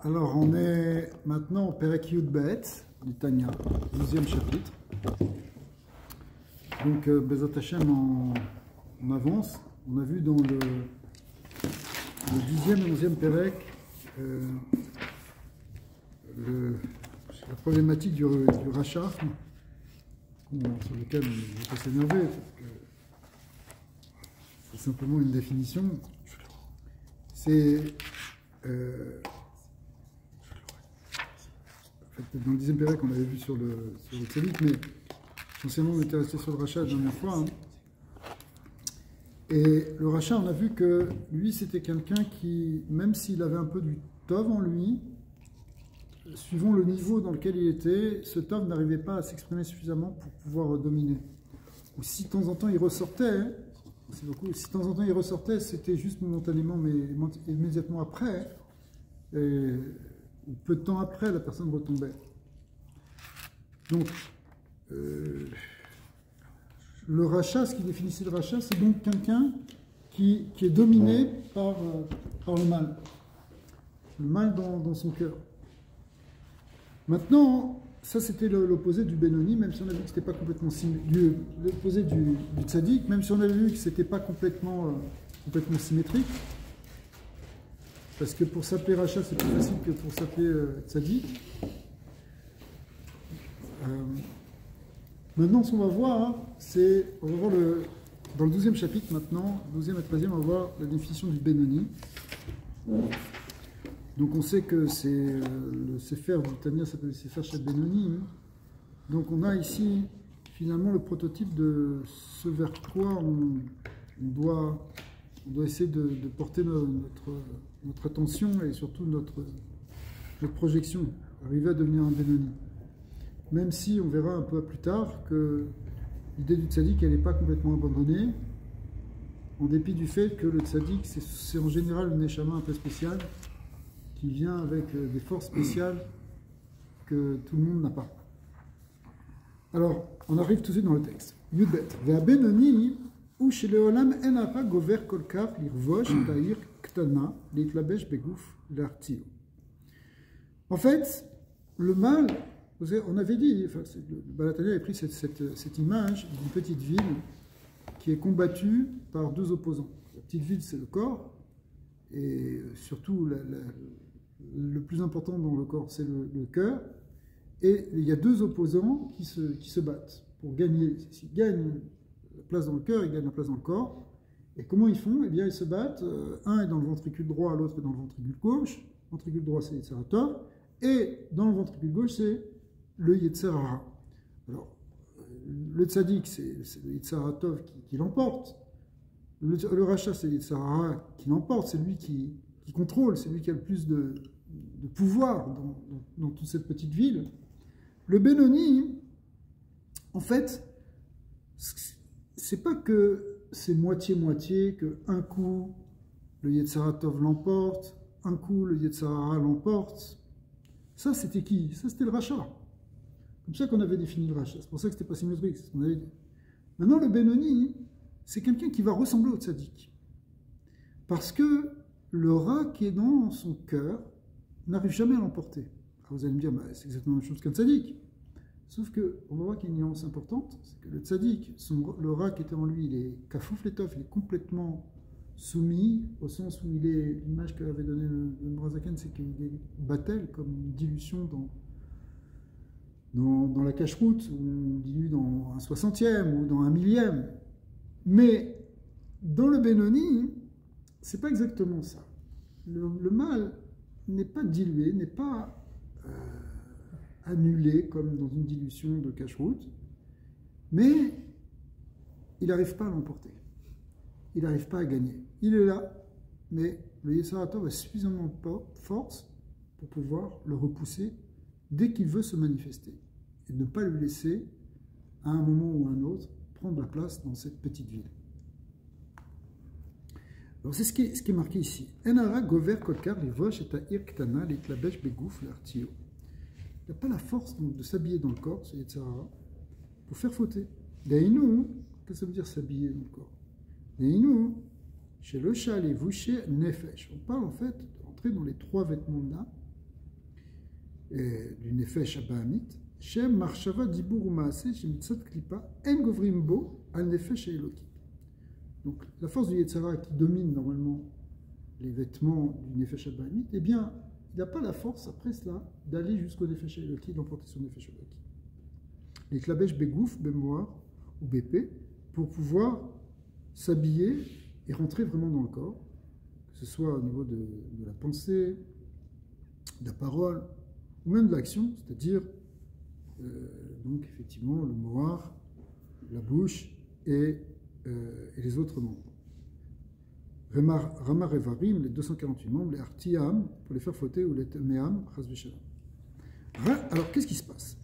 Alors, on est maintenant au Perek Yud Bet du Tanya, 12e chapitre. Donc, Bezat Hashem, on avance. On a vu dans le 10e et 11e Perek la problématique du rachat, sur lequel on ne va pas s'énerver. C'est simplement une définition. C'est dans le 10e Pérec, on l'avait vu sur le tzaddik, mais essentiellement on était resté sur le rachat la dernière fois. Hein. Et le rachat, on a vu que lui, c'était quelqu'un qui, même s'il avait un peu du tov en lui, suivant le niveau dans lequel il était, ce tov n'arrivait pas à s'exprimer suffisamment pour pouvoir dominer. Ou si de temps en temps il ressortait, si de temps en temps il ressortait, c'était juste momentanément, mais immédiatement après, ou peu de temps après, la personne retombait. Donc, le rachat, ce qui définissait le rachat, c'est donc quelqu'un qui est dominé par le mal. Le mal dans son cœur. Maintenant, ça c'était l'opposé du Benoni, même si on a vu que c'était pas complètement l'opposé du tzaddik, même si on avait vu que c'était pas complètement symétrique. Parce que pour s'appeler rachat, c'est plus facile que pour s'appeler tzaddik. Maintenant, ce qu'on va voir, on va voir dans le 12e chapitre maintenant, 12e et 13e, on va voir la définition du Benoni. Donc on sait que c'est le Sefer du Tanya s'appelle le Sefer Shet Benoni. Donc on a ici finalement le prototype de ce vers quoi on doit essayer de porter notre attention et surtout notre projection, arriver à devenir un Benoni. Même si on verra un peu plus tard que l'idée du tzaddik, elle n'est pas complètement abandonnée, en dépit du fait que le tzaddik, c'est en général une neshama un peu spéciale, qui vient avec des forces spéciales que tout le monde n'a pas. Alors, on arrive tout de suite dans le texte. Yudbet. Ve'a benoni, ou chez le olam enara gover kolkar lirvosh ta'ir ktana litlabesh begouf l'artio. En fait, le mal, on avait dit, enfin, le Baal HaTanya avait pris cette image d'une petite ville qui est combattue par deux opposants. La petite ville, c'est le corps, et surtout le plus important dans le corps, c'est le cœur. Et il y a deux opposants qui se battent pour gagner. S'ils gagnent la place dans le cœur, ils gagnent la place dans le corps. Et comment ils font? Eh bien, ils se battent. Un est dans le ventricule droit, l'autre est dans le ventricule gauche. Le ventricule droit, c'est Yetzer Tov. Et dans le ventricule gauche, c'est le Yetzer Hara. Alors, le tzaddik, c'est le Yetzer Tov qui l'emporte. Le rachat, c'est le Yetzer Hara qui l'emporte. C'est lui qui contrôle, c'est lui qui a le plus de pouvoir dans toute cette petite ville. Le Benoni, en fait, c'est pas que c'est moitié-moitié, que un coup le Yetzer Tov l'emporte, un coup le Yetzer Hara l'emporte. Ça, c'était qui? Ça, c'était le rachat. Comme ça qu'on avait défini le rachat. C'est pour ça que c'était pas symétrique, c'est ce qu'on avait dit. Maintenant, le Benoni, c'est quelqu'un qui va ressembler au tzaddik. Parce que le rat qui est dans son cœur n'arrive jamais à l'emporter. Vous allez me dire, bah, c'est exactement la même chose qu'un tzaddik. Sauf qu'on va voir qu'il y a une nuance importante, c'est que le tzaddik, le rat qui était en lui, il est kafouf l'étoffe, il est complètement soumis, au sens où il est, l'image qu'avait donnée le Murazaken, c'est qu'il est battel, comme une dilution dans la cache-route, où on dilue dans un 60e ou dans un 1000e. Mais dans le Benoni, c'est pas exactement ça. Le mal n'est pas dilué, n'est pas annulé comme dans une dilution de cache-route, mais il n'arrive pas à l'emporter. Il n'arrive pas à gagner. Il est là, mais le Yetzer Tov a suffisamment de force pour pouvoir le repousser dès qu'il veut se manifester et ne pas lui laisser, à un moment ou à un autre, prendre la place dans cette petite ville. Alors c'est ce qui est marqué ici. Enara gover kolkar livosh et ta'ir ktana litlabesh begouf l'artio. Il n'a pas la force donc, de s'habiller dans le corps, c'est Yetzer Hara, pour faire fauter. Dainu, qu'est-ce que ça veut dire s'habiller dans le corps? Dainu, chez le chal et vouché nefesh. On parle en fait d'entrer dans les trois vêtements là du Nefesh Abahamit, Shem Marshava Dibur Umaase, Shem Mitzat Klipa, En Govrim Bo, Al Nefesh Eloki. Donc la force du Yetzara qui domine normalement les vêtements du Nefesh Abahamit, eh bien, il n'a pas la force après cela d'aller jusqu'au Nefesh Eloki, d'emporter son Nefesh Eloki. Les Klabesh Begouf, Bemoir ou BP, pour pouvoir s'habiller et rentrer vraiment dans le corps, que ce soit au niveau de la pensée, de la parole, ou même de l'action, c'est-à-dire donc effectivement le moar, la bouche et les autres membres. Ramar Evarim, les 248 membres, les Artiam, pour les faire fauter, ou les Meam, Chas V'Shalom. Alors qu'est-ce qui se passe?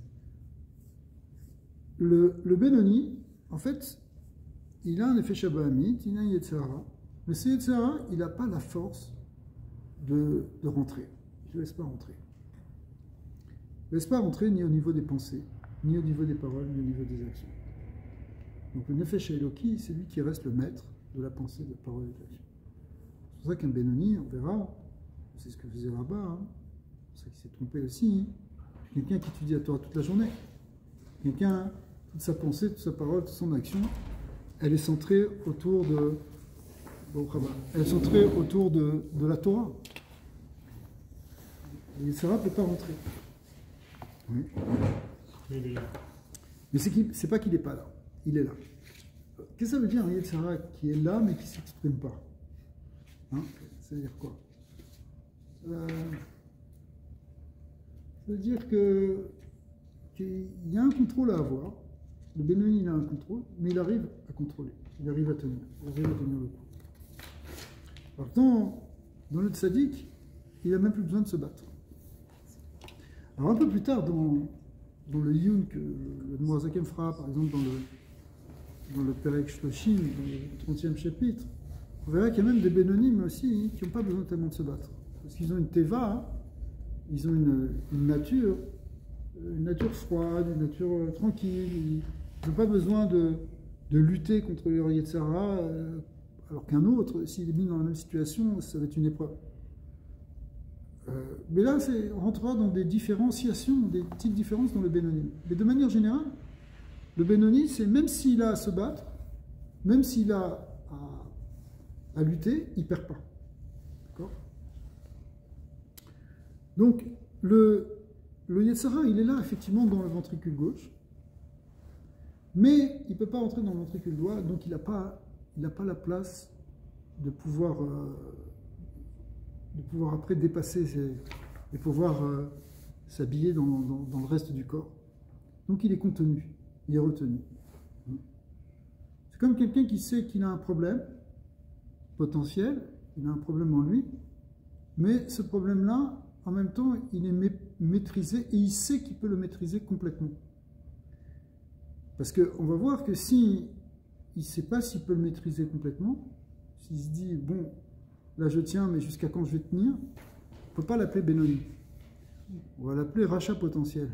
Le Benoni, en fait, il a un effet Shabbahamit, il a un Yetzara, mais ce Yetzara, il n'a pas la force de rentrer. Il ne laisse pas rentrer. Il ne laisse pas rentrer ni au niveau des pensées, ni au niveau des paroles, ni au niveau des actions. Donc le Nefesh Eloki, c'est lui qui reste le maître de la pensée, de la parole et de l'action. C'est pour ça qu'un Benoni, on verra, c'est ce que faisait Rabat, hein, c'est pour ça qu'il s'est trompé aussi, quelqu'un qui étudie la Torah toute la journée, quelqu'un, toute sa pensée, toute sa parole, toute son action, elle est centrée autour de la Torah. Le Yetzara ne peut pas rentrer. Oui. Mais c'est pas qu'il n'est pas là. Il est là. Qu'est-ce que ça veut dire un Yetzara qui est là mais qui ne s'exprime pas? Hein? Ça veut dire quoi? Ça veut dire qu'il y a un contrôle à avoir. Le Benoni, il a un contrôle, mais il arrive à contrôler. Il arrive à tenir. Il arrive à tenir le coup. Par contre, dans le tzaddik, il n'a même plus besoin de se battre. Alors un peu plus tard, dans le Yun que le Moazakem fera, par exemple dans le Perek Shloshim, dans le 30e chapitre, on verra qu'il y a même des Bénonim aussi qui n'ont pas besoin tellement de se battre. Parce qu'ils ont une teva, ils ont une nature froide, une nature tranquille, ils n'ont pas besoin de lutter contre leur Yetzara, alors qu'un autre, s'il est mis dans la même situation, ça va être une épreuve. Mais là, on rentrera dans des différenciations, des petites différences dans le Benoni. Mais de manière générale, le Benoni, c'est même s'il a à se battre, même s'il a à lutter, il ne perd pas. D'accord? Donc, le Yetzara, il est là, effectivement, dans le ventricule gauche, mais il ne peut pas entrer dans le ventricule droit, donc il n'a pas la place de pouvoir après dépasser et pouvoir s'habiller dans le reste du corps. Donc il est contenu, il est retenu. C'est comme quelqu'un qui sait qu'il a un problème potentiel, il a un problème en lui, mais ce problème-là, en même temps, il est maîtrisé et il sait qu'il peut le maîtriser complètement. Parce qu'on va voir que si il ne sait pas s'il peut le maîtriser complètement, s'il se dit, bon, là je tiens, mais jusqu'à quand je vais tenir, on ne peut pas l'appeler Benoni. On va l'appeler rachat potentiel.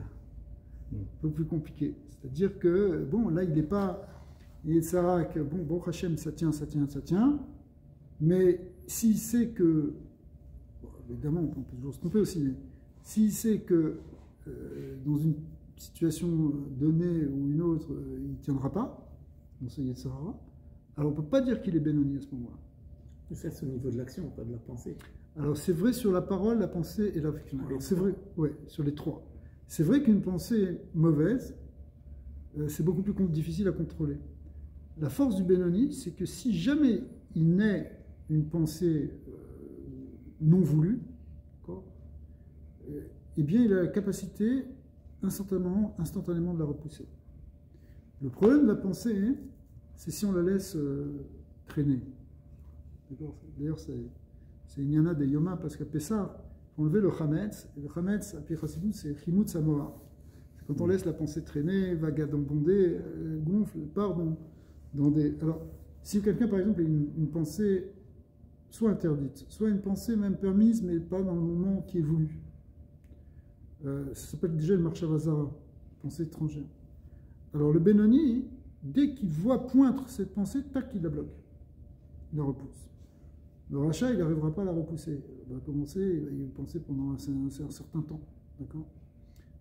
Un peu plus compliqué. C'est-à-dire que, bon, là il n'est pas, il est Sarah, que bon, Hachem, ça tient, mais s'il sait que, bon, évidemment, on peut toujours se tromper aussi, mais s'il sait que dans une situation donnée ou une autre, il ne tiendra pas, dans ce Yetzara, alors on ne peut pas dire qu'il est Benoni à ce moment-là. Mais ça, c'est au niveau de l'action, pas de la pensée. Alors c'est vrai sur la parole, la pensée et l'action. Alors c'est vrai, ouais, sur les trois. C'est vrai qu'une pensée mauvaise, c'est beaucoup plus difficile à contrôler. La force du Benoni, c'est que si jamais il naît une pensée non voulue, eh bien il a la capacité instantanément de la repousser. Le problème de la pensée, c'est si on la laisse traîner. D'ailleurs, c'est Inyana de Yoma, parce qu'à Pessah, on enlever le Chametz, et le Chametz, à Pichasidou, c'est Chimout Samoa. C'est quand on laisse la pensée traîner, vagabonder, gonfle, part dans des... Alors, si quelqu'un, par exemple, a une pensée soit interdite, soit une pensée même permise, mais pas dans le moment qui est voulu, ça s'appelle déjà le Marchavazara, pensée étrangère. Alors, le Benoni, dès qu'il voit poindre cette pensée, tac, il la bloque. Il la repousse. Le rachat, il n'arrivera pas à la repousser. Il va commencer, il va y penser pendant un certain temps. D'accord.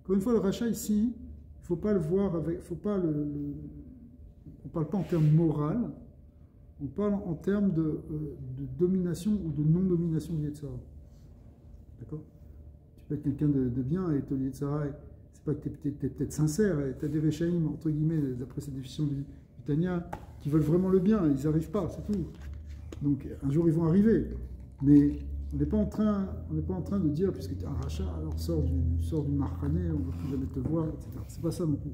Encore une fois, le rachat ici, il ne faut pas le voir avec. Faut pas on ne parle pas en termes moral, on parle en termes de domination ou de non-domination du Yetzirah. D'accord. Tu peux être quelqu'un de bien et ton Yetzirah, c'est pas que tu es peut-être sincère, tu as des Réchaïm, entre guillemets, d'après cette définition du Tanya, qui veulent vraiment le bien, ils n'y arrivent pas, c'est tout. Donc un jour ils vont arriver. Mais on n'est pas en train de dire, puisque tu es un rachat, alors sors du marchané, on ne va plus jamais te voir, etc. C'est pas ça non plus.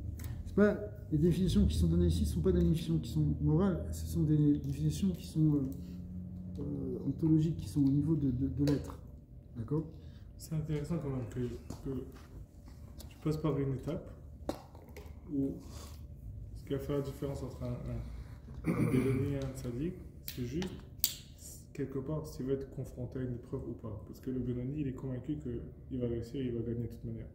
Pas, les définitions qui sont données ici ne sont pas des définitions qui sont morales, ce sont des définitions qui sont ontologiques, qui sont au niveau de l'être. D'accord. C'est intéressant quand même que tu passes par une étape où ce qui va faire la différence entre un Béloni et un tzaddik, c'est juste quelque part s'il va être confronté à une épreuve ou pas. Parce que le Béloni, il est convaincu qu'il va réussir, il va gagner de toute manière.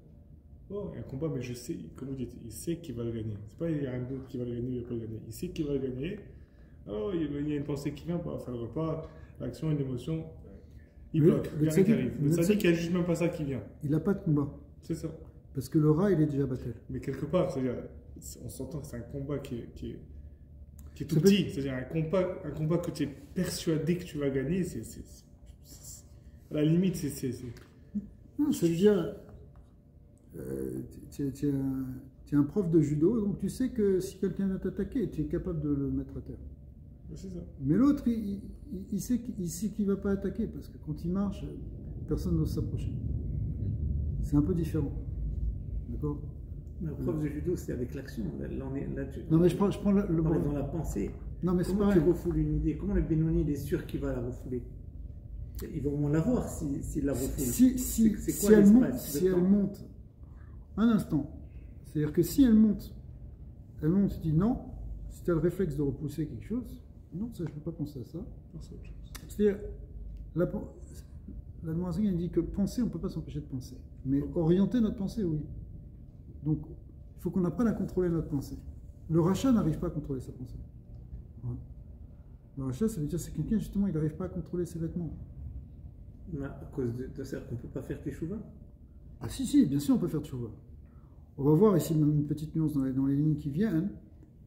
Oh, il y a un combat, mais je sais, comme vous dites, il sait qu'il va le gagner. C'est pas il y a un doute qu'il va le gagner, il va pas le gagner. Il sait qu'il va le gagner. Oh, il y a une pensée qui vient, pas faire le repas, l'action, une émotion. Il bloque, il n'y a rien qui arrive. Le tzaddik, il n'y a juste même pas ça qui vient. Il n'a pas de combat. C'est ça. Parce que le rat, il est déjà battu. Mais quelque part, c'est-à-dire, on s'entend que c'est un combat qui est tout petit. C'est-à-dire un combat que tu es persuadé que tu vas gagner, à la limite, Non, ça veut dire, tu es un prof de judo, donc tu sais que si quelqu'un vient t'attaquer, tu es capable de le mettre à terre. C'est ça. Mais l'autre, il sait qu'il ne va pas attaquer, parce que quand il marche, personne n'ose s'approcher. C'est un peu différent. D'accord. Mais le prof de judo, c'est avec l'action. Non, mais je prends le on est dans la pensée. Non, mais c'est comment pareil. tu refoules une idée? Comment le Benoni il est sûr qu'il va la refouler? Il va au moins la voir s'il la refoule. Si elle monte, un instant. C'est-à-dire que si elle monte, tu dis non. Si tu as le réflexe de repousser quelque chose, non, ça je ne peux pas penser à ça. C'est-à-dire, la demoiselle elle dit que penser, on ne peut pas s'empêcher de penser. Mais orienter notre pensée, oui. Donc, il faut qu'on apprenne à contrôler notre pensée. Le rachat n'arrive pas à contrôler sa pensée. Ouais. Le rachat, ça veut dire que c'est quelqu'un, justement, il n'arrive pas à contrôler ses vêtements. Mais à cause de ça, on ne peut pas faire teshuva? Ah si, bien sûr, on peut faire teshuva. On va voir ici une petite nuance dans les lignes qui viennent,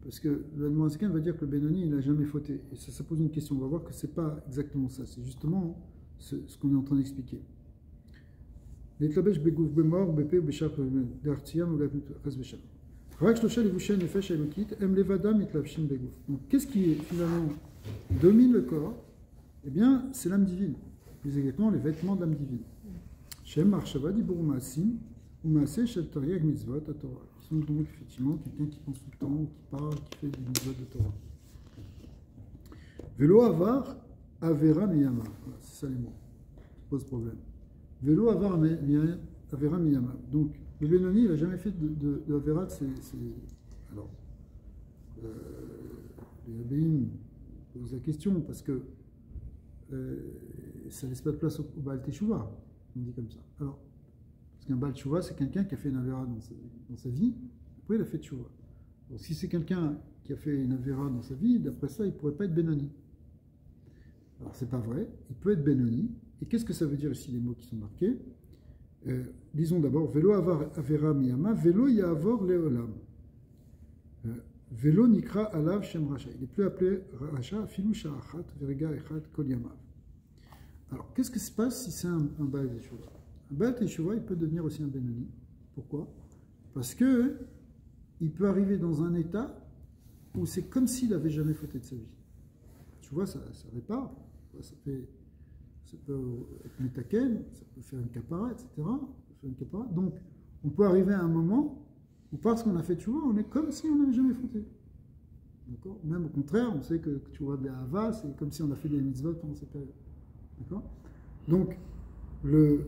parce que le Moazéken va dire que le Benoni, il n'a jamais fauté. Et ça pose une question. On va voir que ce n'est pas exactement ça. C'est justement ce qu'on est en train d'expliquer. Donc, qu'est-ce qui finalement domine le corps? Eh bien, c'est l'âme divine. Plus exactement, les vêtements de l'âme divine. Shem Marshava Dibur Maasim, ou Maaseh Shel Tariag Mitzvot à Torah. Ils sont donc effectivement quelqu'un qui pense tout le temps, qui parle, qui fait des mitzvot de Torah. Velo Avar Avera Miyama. Voilà, c'est ça les mots qui posent problème. Velo Avar Avera Miyama. Donc, le Benoni, il n'a jamais fait de Avera. Alors, les Abéim posent la question parce que ça ne laisse pas de place au Baal Teshuvah, on dit comme ça. Alors, parce qu'un Baal Teshuvah, c'est quelqu'un qui a fait une Avera dans sa vie, après il a fait Teshuvah. Donc, si c'est quelqu'un qui a fait une Avera dans sa vie, d'après ça, il ne pourrait pas être Benoni. Alors, c'est pas vrai, il peut être Benoni. Et qu'est-ce que ça veut dire ici, les mots qui sont marqués? Disons d'abord, Velo Avera Miyama, Velo Ya'avor Leolam. Velo Nikra Alav Shem Racha. Il n'est plus appelé Racha, Filou Sha'achat, Verga Echat, Kol Yamav. Alors, qu'est-ce qui se passe si c'est un Baal Teshuvah? Un Baal Teshuvah, il peut devenir aussi un Benoni. Pourquoi? Parce que il peut arriver dans un état où c'est comme s'il n'avait jamais fauté de sa vie. Tu vois, ça répare. Ça peut être métaken, ça peut faire une kapara, etc. Donc, on peut arriver à un moment où parce qu'on a fait tchouva, on est comme si on n'avait jamais fauté. D'accord? Même au contraire, on sait que tchouva be'ava, c'est comme si on a fait des mitzvot pendant cette période. D'accord? Donc, le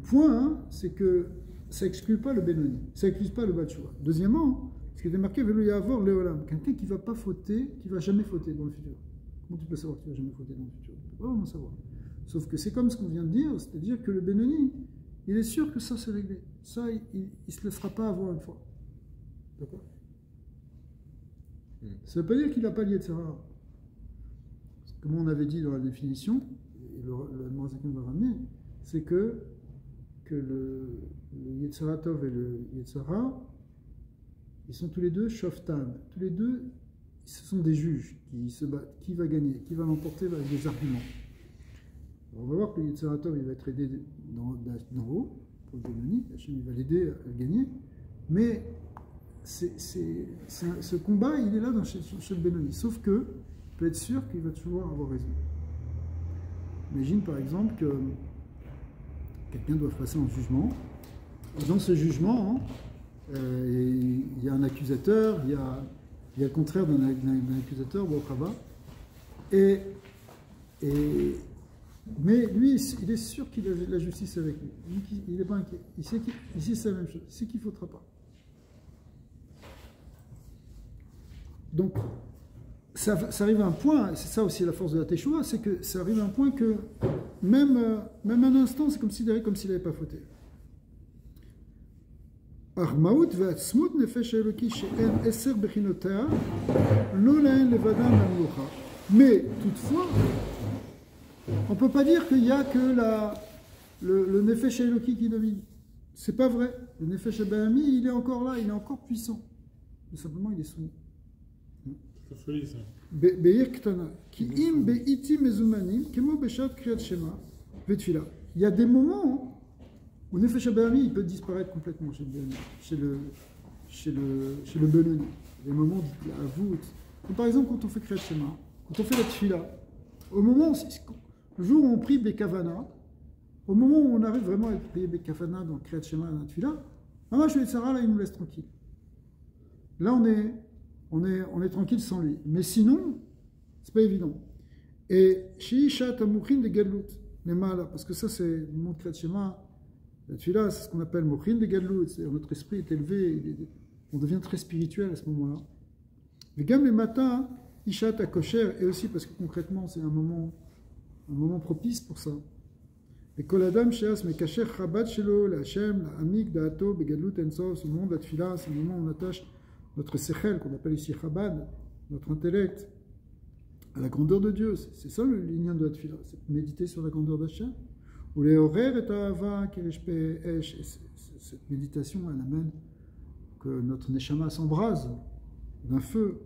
point, hein, c'est que ça n'exclut pas le Benoni, ça n'exclut pas le Baal Teshuvah. Deuxièmement, ce qui est démarqué, Velo Ya'avor Leolam, quelqu'un qui ne va pas fauter, qui ne va jamais fauter dans le futur. Comment tu peux savoir que tu ne vas jamais fauter dans le futur? Tu ne peux pas vraiment savoir. Sauf que c'est comme ce qu'on vient de dire, c'est-à-dire que le Benoni, il est sûr que ça c'est réglé. Ça, il ne se laissera pas avoir une fois. D'accord? Ça ne veut pas dire qu'il n'a pas lié de Sarah. Comme on avait dit dans la définition, et le Moazéken va ramener, c'est que que le Yetzirah Tov et le Yetzirah, ils sont tous les deux Shoftan. Tous les deux, ce sont des juges qui se battent. Qui va gagner? Qui va l'emporter avec des arguments? Alors, on va voir que le Yetzirah Tov, il va être aidé d'en haut, pour le Benoni. Hachem, il va l'aider à gagner. Mais ce combat, il est là chez le Benoni. Sauf que, il peut être sûr qu'il va toujours avoir raison. Imagine par exemple que quelqu'un doit passer en jugement. Et dans ce jugement, il y a un accusateur, il y a le contraire d'un accusateur, mais lui, il est sûr qu'il a la justice avec lui. Il n'est pas inquiet. Il sait ici, c'est la même chose. Il sait qu'il ne faudra pas. Donc, ça arrive à un point, c'est ça aussi la force de la Teshuva, c'est que ça arrive à un point que même un instant, c'est comme s'il n'avait pas fauté. Mais toutefois, on ne peut pas dire qu'il n'y a que le Nefesh Eloki qui domine. C'est pas vrai. Le Nefesh Bahami, il est encore là, il est encore puissant. Mais simplement, il est soumis. C'est folie ça. Il y a des moments où le Nefesh Bahami, il peut disparaître complètement chez le Benoni. Des moments à vous. Comme par exemple, quand on fait Kriyat Shema, quand on fait la Tfila, au moment le jour où on prie Bekavana, au moment où on arrive vraiment à prier Bekavana dans Kriyat Shema et la Tfila, Mama Shvetzara, là, il nous laisse tranquille. Là, on est tranquille sans lui. Mais sinon, c'est pas évident. Et Shiisha Tamukhin de Galut, les mâles, parce que ça, c'est le monde Kriyat Shema, la Tfila, c'est ce qu'on appelle Mukhin de Galut, c'est-à-dire notre esprit est élevé, on devient très spirituel à ce moment-là. Mais Gam les matins, Ishat à kosher, et aussi parce que concrètement, c'est un moment propice pour ça. Et Koladam Sheas Mekacher Chabad Shelo, la Hashem, la Amik, Da'ato, Begadlut Ensof, ce moment de la Tfila, c'est le moment où on attache notre Sechel, qu'on appelle ici Chabad, notre intellect, à la grandeur de Dieu. C'est ça le lien de la Tfila, c'est méditer sur la grandeur d'Hashem. Ou les horaires et Ahava, Kirishpe Esh, cette méditation, elle amène que notre Neshama s'embrase d'un feu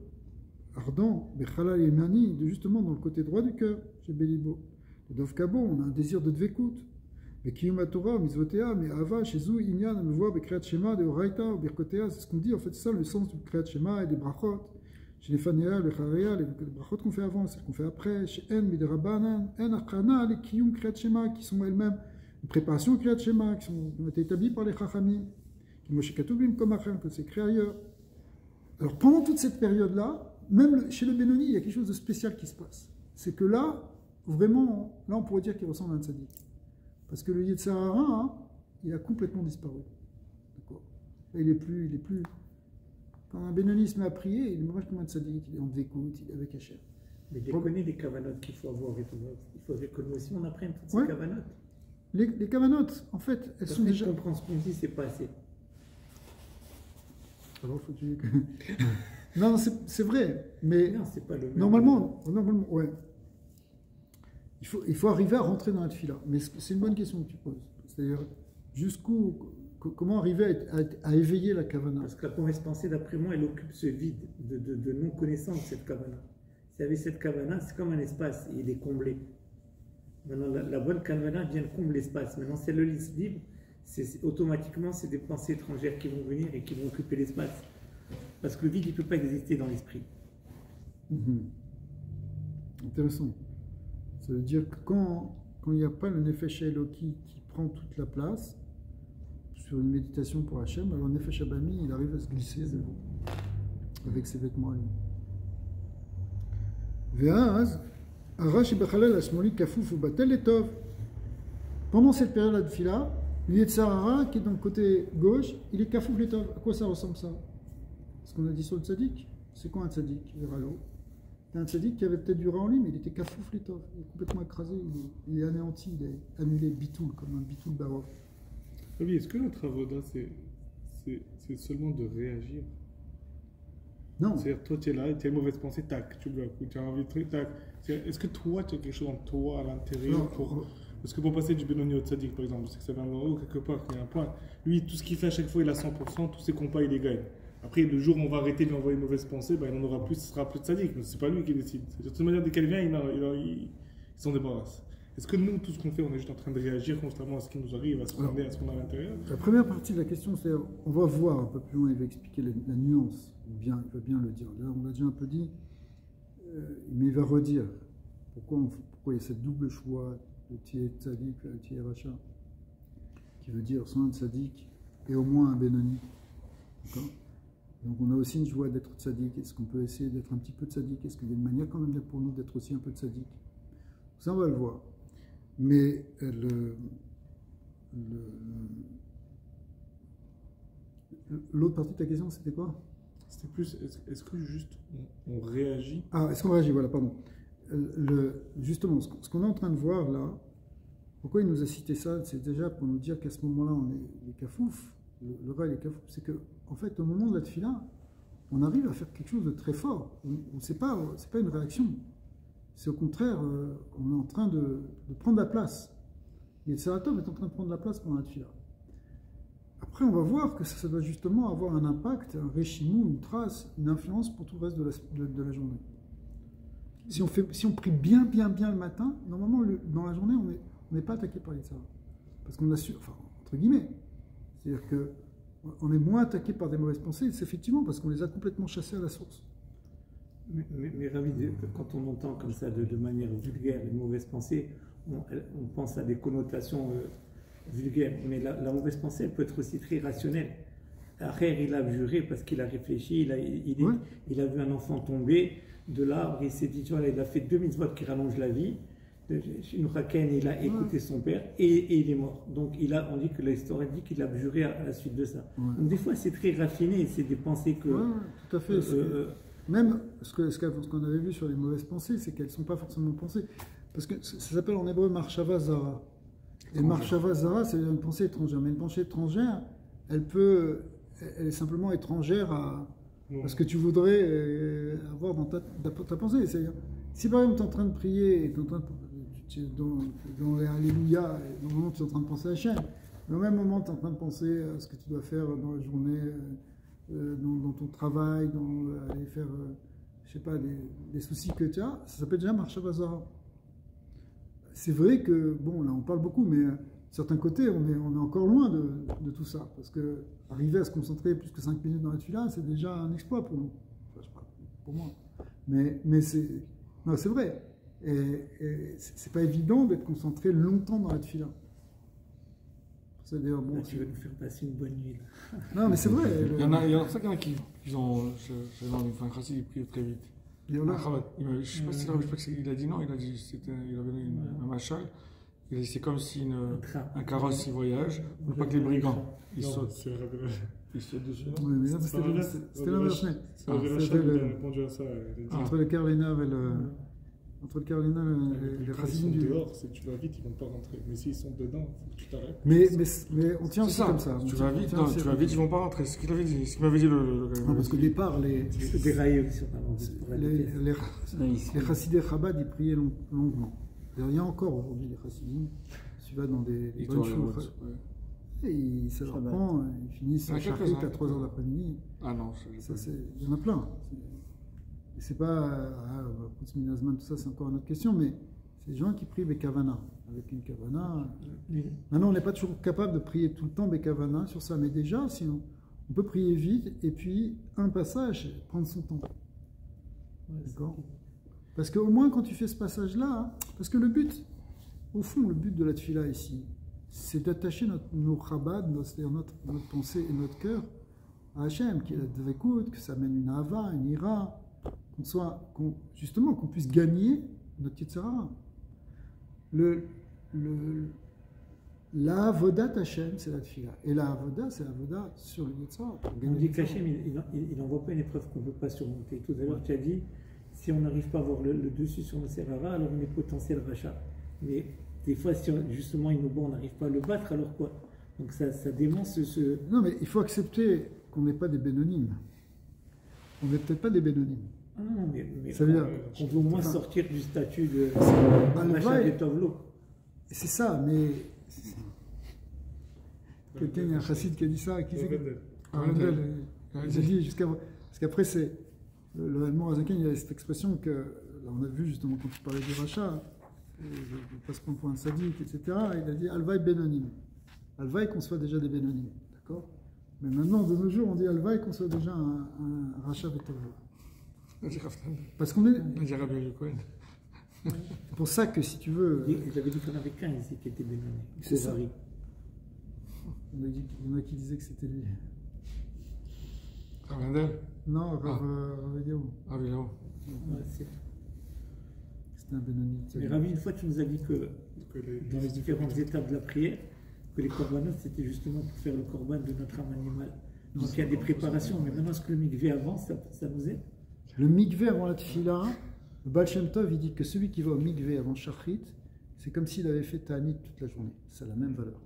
ardent, Bechalal Yemani, justement dans le côté droit du cœur, chez Bélibo. Le Dov Kabo, on a un désir de Dvekut. Mais Kiyum Torah, Mizvotea, mais Ava, Shezou, Inyan, me voit, Bekriyat Shema, de Horaïta, ou Birkotea, c'est ce qu'on dit, en fait, c'est ça le sens du Kriyat Shema et des brachot. Chez les Fanéa, les Charéa, les brachot qu'on fait avant, celles qu'on fait après, chez En, Miderabanan, En, Achana, les Kiyum Kriyat Shema, qui sont elles-mêmes une préparation Kriyat Shema, qui ont été établies par les Chachamim, qui Moshe Katubim comme Achem, que c'est créé ailleurs. Alors pendant toute cette période-là, même chez le Benoni, il y a quelque chose de spécial qui se passe. C'est que là, vraiment, là on pourrait dire qu'il ressemble à un tzaddik. Parce que le Yetzirah, il a complètement disparu. D'accord. Il est plus. Quand un Benoni se met à prier, il est moins comme un tzaddik, il est en découte, il est avec Hachem. Mais déconner des kavanotes qu'il faut avoir et tout. Il faudrait que nous aussi on apprenne toutes ces kavanotes. Les kavanotes, en fait, elles sont déjà. Comprendre ce qu'on dit, c'est pas assez. Alors, faut-tu que. Non, c'est vrai, mais non, c'est pas le même. Normalement, ouais. Il faut arriver à rentrer dans la tefila. Mais c'est une bonne question que tu poses. C'est-à-dire, comment arriver à éveiller la kavana? Parce que la mauvaise pensée, d'après moi, elle occupe ce vide de non-connaissance de cette kavana. Si avec cette kavana, c'est comme un espace, et il est comblé. Maintenant, la bonne kavana vient combler l'espace. Maintenant, c'est le libre. Automatiquement, c'est des pensées étrangères qui vont venir et qui vont occuper l'espace. Parce que le vide, il ne peut pas exister dans l'esprit. Intéressant. Ça veut dire que quand il n'y a pas le Nefesh Eloki qui prend toute la place sur une méditation pour Hachem, alors le Nefesh Abami, il arrive à se glisser avec ses vêtements à lui. Pendant cette période-là de fila, le Yetzirah, qui est dans le côté gauche, il est kafouf letov. À quoi ça ressemble ça? Ce qu'on a dit sur le tzaddik. C'est quoi un tzaddik? C'est un tzaddik qui avait peut-être du en lui, mais il était kafouf letov. Il est complètement écrasé, il est anéanti, il est annulé bitoul, comme un bitoul barov. Oui, est-ce que notre avoda, c'est seulement de réagir? Non. C'est-à-dire, toi, tu es là, tu as une mauvaise pensée, tac, tu bloques, ou tu as envie de truc, tac. Est-ce que toi, tu as quelque chose en toi, à l'intérieur, Parce que pour passer du Benoni au Tzadik, par exemple, c'est que ça vient en haut, quelque part, il y a un point. Lui, tout ce qu'il fait à chaque fois, il a 100%, tous ses compas, il les gagne. Après, le jour où on va arrêter de lui envoyer une mauvaise pensée, ben, il en aura plus, ce sera plus de Tzadik, mais c'est pas lui qui décide. De toute manière, dès qu'elle vient, il s'en débarrasse. Est-ce que nous, tout ce qu'on fait, on est juste en train de réagir constamment à ce qui nous arrive, à ce qu'on est, à ce qu'on a à l'intérieur? La première partie de la question, c'est on va voir un peu plus loin, il va expliquer la nuance, il va bien le dire. Là, on l'a déjà un peu dit, mais il va redire pourquoi il y a cette double choix de Tier Tzadik, Tier Racha, qui veut dire soit un Tzadik et au moins un Benoni. D'accord? Donc on a aussi une joie d'être Tzadik. Est-ce qu'on peut essayer d'être un petit peu Tzadik? Est-ce qu'il y a une manière quand même pour nous d'être aussi un peu Tzadik? Ça, on va le voir. Mais l'autre partie de ta question, c'était quoi? C'était plus, est-ce que juste on réagit? Ah, est-ce qu'on réagit? Voilà, pardon. Justement, ce qu'on est en train de voir là, pourquoi il nous a cité ça? C'est déjà pour nous dire qu'à ce moment-là, on est les kafouf, le rat et les kafouf, c'est que, en fait, au moment de la tefila, on arrive à faire quelque chose de très fort. C'est pas une réaction. C'est au contraire, on est en train de prendre la place. Et Saratov est en train de prendre la place pendant la tefila. Après, on va voir que ça doit justement avoir un impact, un réchimou, une trace, une influence pour tout le reste de la journée. Si on prie bien le matin, normalement, dans la journée, on n'est pas attaqué par les Yitzhara. Parce qu'on assure, enfin, entre guillemets, c'est-à-dire qu'on est moins attaqué par des mauvaises pensées, c'est effectivement parce qu'on les a complètement chassés à la source. Mais Ravi, quand on entend comme ça de manière vulgaire une mauvaise pensée, on pense à des connotations vulgaires. Mais la mauvaise pensée, elle peut être aussi très rationnelle. Après, il a juré parce qu'il a réfléchi, il a vu un enfant tomber de l'arbre, il s'est dit, tu vois, il a fait 2 mitzvot qui rallongent la vie. Une raken, il a écouté son père et il est mort. Donc on dit que l'histoire dit qu'il a juré à la suite de ça. Donc des fois c'est très raffiné, c'est des pensées que... tout à fait. Même ce qu'on avait vu sur les mauvaises pensées, c'est qu'elles ne sont pas forcément pensées. Parce que ça s'appelle en hébreu Marshava Zara. Et Marshava Zara, c'est une pensée étrangère. Mais une pensée étrangère, elle est simplement étrangère à ce que tu voudrais avoir dans ta pensée. C'est-à-dire, si par exemple tu es en train de prier et dans les Alléluia, normalement tu es en train de penser à Hachem, mais au même moment tu es en train de penser à ce que tu dois faire dans la journée, dans ton travail, aller faire, je sais pas, des soucis que tu as, ça s'appelle déjà Marshava Zara. C'est vrai que, bon, là on parle beaucoup, mais de certains côtés, on est encore loin de tout ça. Parce que arriver à se concentrer plus que 5 minutes dans la tefila, c'est déjà un exploit pour nous. Enfin, je sais pas, pour moi. Mais c'est vrai. Et c'est pas évident d'être concentré longtemps dans la tefila. C'est d'ailleurs bon. Là, tu veux nous faire passer une bonne nuit. Là. Non, mais c'est vrai. Il y en a qui ont. Enfin, Krassi, il prie très vite. Je ne sais pas s'il a dit non, il a dit il avait un machal. Il a dit c'est comme si un carrosse il voyage, pas que les brigands ils sautent. Ils sautent dessus. Oui, mais c'était l'inverse. Entre le Karliner et le. Entre le Karliner et les racines du. Dehors, si tu vas vite, ils ne vont pas rentrer. Mais s'ils sont dedans, il faut que tu t'arrêtes. Mais on tient aussi comme ça. Tu vas vite, ils ne vont pas rentrer. C'est ce qu'il avait dit. Ce qu'il m'avait dit le. Non, parce qu'au départ, les chassidés Chabad, ils priaient longuement. Il y a encore aujourd'hui des chassidim. Tu vas dans des bonnes choses. Et ça leur prend, ils finissent à charrer à 3 h de l'après-midi. Ah non, il y en a plein. C'est pas Minazman, tout ça, c'est encore une autre question, mais c'est des gens qui prient Bekavana. Avec une Kavana. Maintenant, on n'est pas toujours capable de prier tout le temps Bekavana sur ça, mais déjà, sinon, on peut prier vite et puis un passage, prendre son temps. D'accord? Parce qu'au moins, quand tu fais ce passage-là, parce que le but, au fond, le but de la tefila ici, c'est d'attacher nos chabad, c'est-à-dire notre pensée et notre cœur à Hachem, qu'il a de l'écoute, que ça amène une ava, une ira, justement, qu'on puisse gagner notre Yitzhara. La avoda Hachem, c'est la tefila. Et la avoda, c'est la avoda sur le Yitzhara. On dit qu'Hachem, il n'envoie pas une épreuve qu'on ne peut pas surmonter. Tout à l'heure, tu as dit, si on n'arrive pas à avoir le dessus sur le Serara, alors on est potentiel rachat. Mais des fois, si justement il nous bat, on n'arrive pas à le battre, alors quoi? Donc ça démontre ce... Non, mais il faut accepter qu'on n'est pas des bénonymes. On n'est peut-être pas des bénonymes. Ah non, mais ça veut dire qu'on veut au moins sortir du statut de Alvaï. c'est ça, mais quelqu'un, il y a un chassid qui a dit ça, qui c'est j'ai dit jusqu'à parce qu'après c'est le Allemand Azaken, il y a cette expression que là, on a vu justement quand tu parlais du rachat, je passe pas pour un sadique, etc. Il a dit Alvaï Benonim. Alvaï qu'on soit déjà des Benonim, d'accord? Mais maintenant, de nos jours, on dit Alvaï qu'on soit déjà un rachat Betovlo. Parce qu'on est. C'est pour ça que si tu veux. Il avait dit qu'on avait 15 ici qui étaient Benonim. C'est ça. Il y en a qui disaient que c'était lui. Ravendel? Non, Rav Eliaou. C'était un Benoni. Mais Ravi, une fois tu nous as dit que dans les différentes étapes de la prière, que les corbanotes c'était justement pour faire le corban de notre âme animale. Donc il y a des préparations, mais maintenant est-ce que le mikvé avant, ça nous aide? Le mikvé avant la tefila, le Baal Shem Tov, il dit que celui qui va au mikvé avant Shachrit, c'est comme s'il avait fait Ta'anit toute la journée. C'est la même valeur.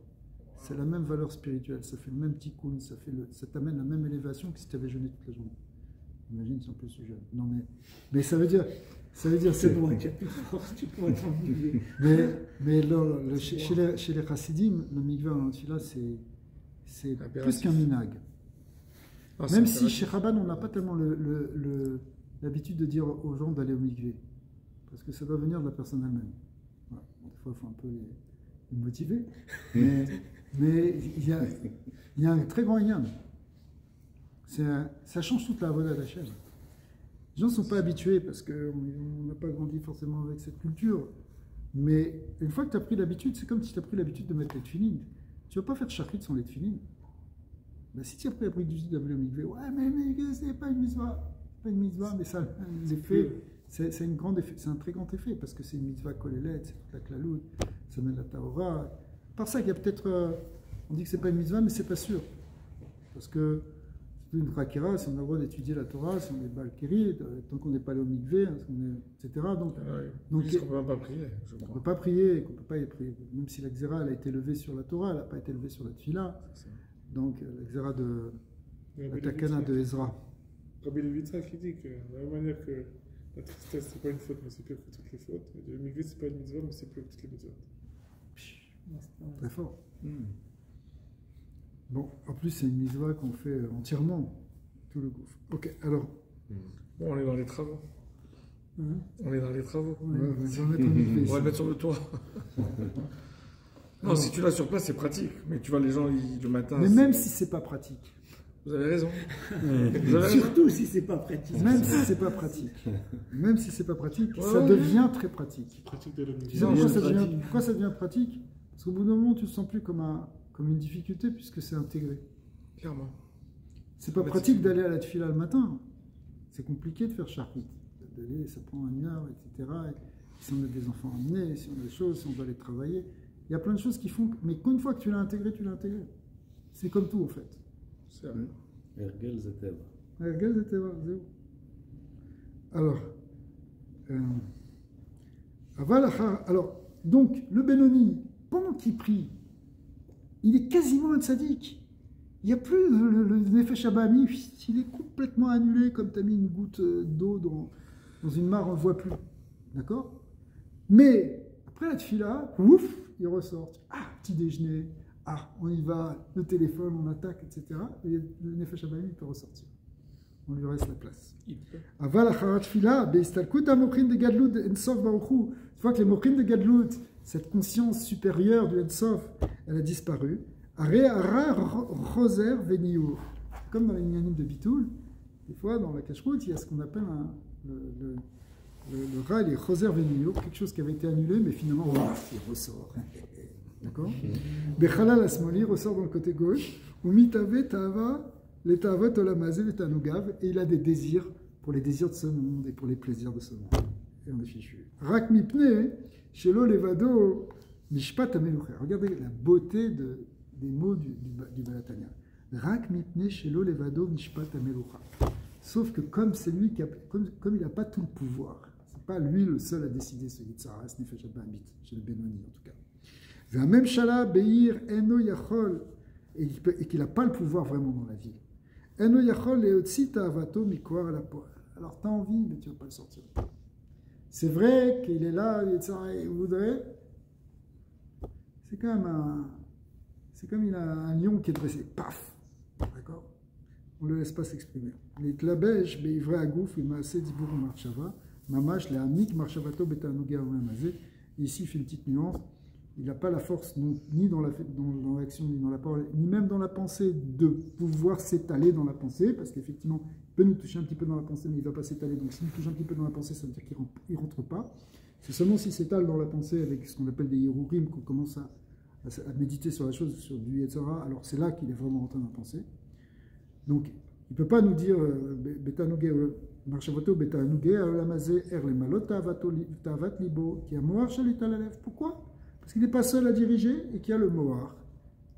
C'est la même valeur spirituelle, ça fait le même tikkun, ça t'amène la même élévation que si tu avais jeûné toute la journée. Imagine si on peut se jeûner. Non mais ça veut dire c'est bon, tu as plus de force, tu peux être en mikvé. Mais chez les chassidim, le mikvé en tefila, c'est plus qu'un minag. Même si chez Chabad, on n'a pas tellement l'habitude de dire aux gens d'aller au mikvé, parce que ça doit venir de la personne elle-même. Voilà. Des fois, il faut un peu les motiver, mais il y a un très grand lien. Ça change toute la voie à la chaîne. Les gens ne sont pas habitués parce qu'on n'a pas grandi forcément avec cette culture. Mais une fois que tu as pris l'habitude, c'est comme si tu as pris l'habitude de mettre les tefilines. Tu ne vas pas faire de shachrit sans les tefilines. Ben, si tu as pris l'habitude d'aller au mikvé, ouais, mais c'est pas une mitzvah. C'est pas une mitzvah, mais ça, l'effet, c'est un très grand effet parce que c'est une mitzvah kolélet, c'est toute la klalout, ça mène la tahora. Par ça qu'il y a peut-être, on dit que c'est pas une mitzvah, mais c'est pas sûr. Parce que une rakira, si on a le droit d'étudier la Torah, si on est balkiri, tant qu'on n'est pas allé au mikvé, etc. Donc on ne peut pas prier. On ne peut pas prier, qu'on peut pas y prier. Même si la xéra elle a été levée sur la Torah, elle n'a pas été levée sur la tefila. Donc la xéra de la takana de Ezra. Rabbi Levitra qui dit que de la même manière que la tristesse c'est pas une faute, mais c'est pire que toutes les fautes. Et le mikvé c'est pas une mitzvah, mais c'est pire que toutes les mitzvahs. Très fort. Bon, en plus, c'est une mitzvah qu'on fait entièrement, tout le gouffre. Ok, alors. Bon, on est dans les travaux. On est dans les travaux. On va le mettre sur le toit. Non, si tu l'as sur place, c'est pratique. Mais tu vois, les gens, le matin. Mais même si c'est pas pratique. Vous avez raison. Surtout si c'est pas pratique. Même si c'est pas pratique. Même si c'est pas pratique, ça devient très pratique. Tu sais pourquoi ça devient pratique? Parce qu'au bout d'un moment, tu ne te sens plus comme une difficulté puisque c'est intégré. Clairement. C'est pas pratique d'aller à la tefila le matin. C'est compliqué de faire shachrit. Ça prend 1 heure, etc. Et si on a des enfants à emmener, si on a des choses, si on doit aller travailler. Il y a plein de choses qui font. Mais qu'une fois que tu l'as intégré, tu l'as intégré. C'est comme tout en fait. C'est vrai. Ergel Zeteva. Ergel Zeteva, zéro. Alors, donc, le Benoni, pendant qu'il prie, il est quasiment un tzaddik. Il n'y a plus le Nefesh Abami, il est complètement annulé, comme tu as mis une goutte d'eau dans une mare, on ne le voit plus. D'accord? Mais, après la tefila, ouf, il ressort. Ah, petit déjeuner, ah, on y va, le téléphone, on attaque, etc. Et le Nefesh Abami, il peut ressortir. On lui reste la place. Aval acharat tefila, beistalkut amokhin de gadlut ensof baruchu. Tu vois que les mokhin de gadlut, cette conscience supérieure du Ensof, elle a disparu. Roser Veniour. Comme dans les Inyanim de Bitoul, des fois dans la Kashrut, il y a ce qu'on appelle le Ra, les Roser Veniour, quelque chose qui avait été annulé, mais finalement, il ressort. D'accord? Bechalal Asmoli ressort dans le côté gauche. Ou Mitave Tava, les Tavot Olamaze, les Tanugav, et il a des désirs pour les désirs de ce monde et pour les plaisirs de ce monde. Et on est fichu. Rak Mipne, Shelo Levado, Mishpat Amelucher. Regardez la beauté des mots du Balatania. Rak Mipne, Shelo Levado, Mishpat Amelucher. Sauf que comme c'est lui qui a, comme il n'a pas tout le pouvoir, c'est pas lui le seul à décider ce Yitzhara, ce Nefesh Abamit, chez le Benoni en tout cas. Même Shala Beir Eno Yachol, et qu'il n'a pas le pouvoir vraiment dans la vie. Eno Yachol et Otsita Avato Mikwar à la poêle. Alors tu as envie, mais tu ne vas pas le sortir. C'est vrai qu'il est là, il voudrait, c'est comme il a un lion qui est dressé. Paf. D'accord? On ne le laisse pas s'exprimer. Les tlabèches, beivre à gouf, il m'a assez dit bourg marchava, mamash, les amik, marchavato, beta nouga ou mamazé. Ici, il fait une petite nuance. Il n'a pas la force, ni dans l'action, ni dans la parole, ni même dans la pensée, de pouvoir s'étaler dans la pensée, parce qu'effectivement, il peut nous toucher un petit peu dans la pensée, mais il ne va pas s'étaler. Donc, s'il nous touche un petit peu dans la pensée, ça veut dire qu'il ne rentre pas. C'est seulement s'il s'étale dans la pensée avec ce qu'on appelle des hirurim, qu'on commence à méditer sur la chose, sur du Yetzara, alors c'est là qu'il est vraiment rentré dans la pensée. Donc, il ne peut pas nous dire Betanouge, Marchavoto, Betanouge, Alamazé, Erlemalot, Tavat Libo, qui a Moar Shalit à la lèvre. Pourquoi? Parce qu'il n'est pas seul à diriger et qu'il y a le Moar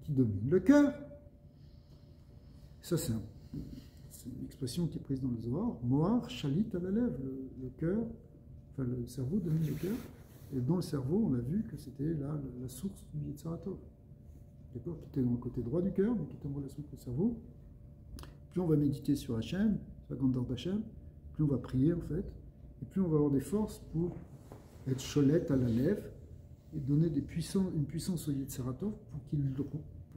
qui domine le cœur. Ça, c'est une expression qui est prise dans le Zohar. Moar Shalit à la lèvre, le cœur, enfin le cerveau domine le cœur. Et dans le cerveau, on a vu que c'était la source du Yetzaratov. D'accord? Qui était dans le côté droit du cœur, mais qui était en relation avec le cerveau. Plus on va méditer sur Hachem, sur la grandeur d'Hachem, plus on va prier en fait, et plus on va avoir des forces pour être cholette à la lèvre et donner une puissance au Yetzaratov pour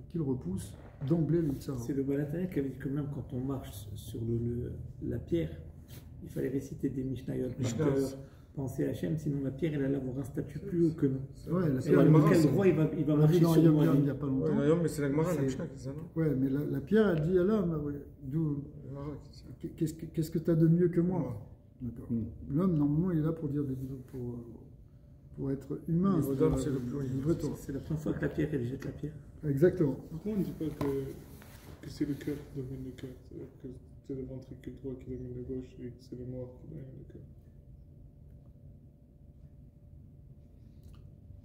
qu'il repousse d'emblée le Yetzaratov. C'est le Balataya qui avait dit que même quand on marche sur la pierre, il fallait réciter des Mishnayot par cœur, penser à Hachem, sinon la pierre elle allait avoir un statut plus haut que nous. Ouais, la et pierre, quel droit il va marcher sur nous. Il n'y a pas longtemps. Ouais, mais c'est la Gemara, la Mishnah, c'est ça, non? Ouais, mais la pierre, elle dit à l'homme, d'où qu'est-ce que tu as de mieux que moi? D'accord. L'homme, normalement, il est là pour dire pour être humain. C'est le plus haut. C'est la première fois que la pierre, elle jette la pierre. Exactement. Pourquoi on ne dit pas que c'est le cœur qui domine le cœur? C'est-à-dire que c'est le ventricule droit qui domine le gauche et que c'est le Moar qui domine le cœur?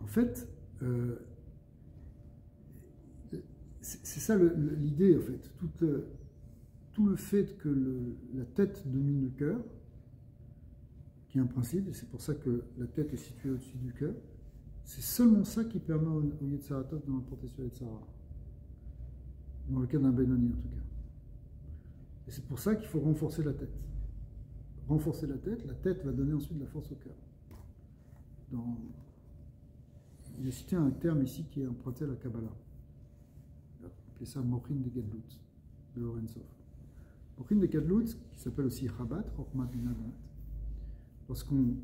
En fait, c'est ça l'idée, en fait. Tout le fait que la tête domine le cœur, qui est un principe, et c'est pour ça que la tête est située au-dessus du cœur, c'est seulement ça qui permet au Yetzaratov de l'emporter sur Yetzara. Dans le cas d'un Benoni, en tout cas. Et c'est pour ça qu'il faut renforcer la tête. Renforcer la tête va donner ensuite de la force au cœur. Il a cité un terme ici qui est emprunté à la Kabbalah. Il a appelé ça Mochin de Gadlut, de Lorentzov. Mochin de Gadlut, qui s'appelle aussi Chabad, Chokhmah Binadat. Lorsqu'on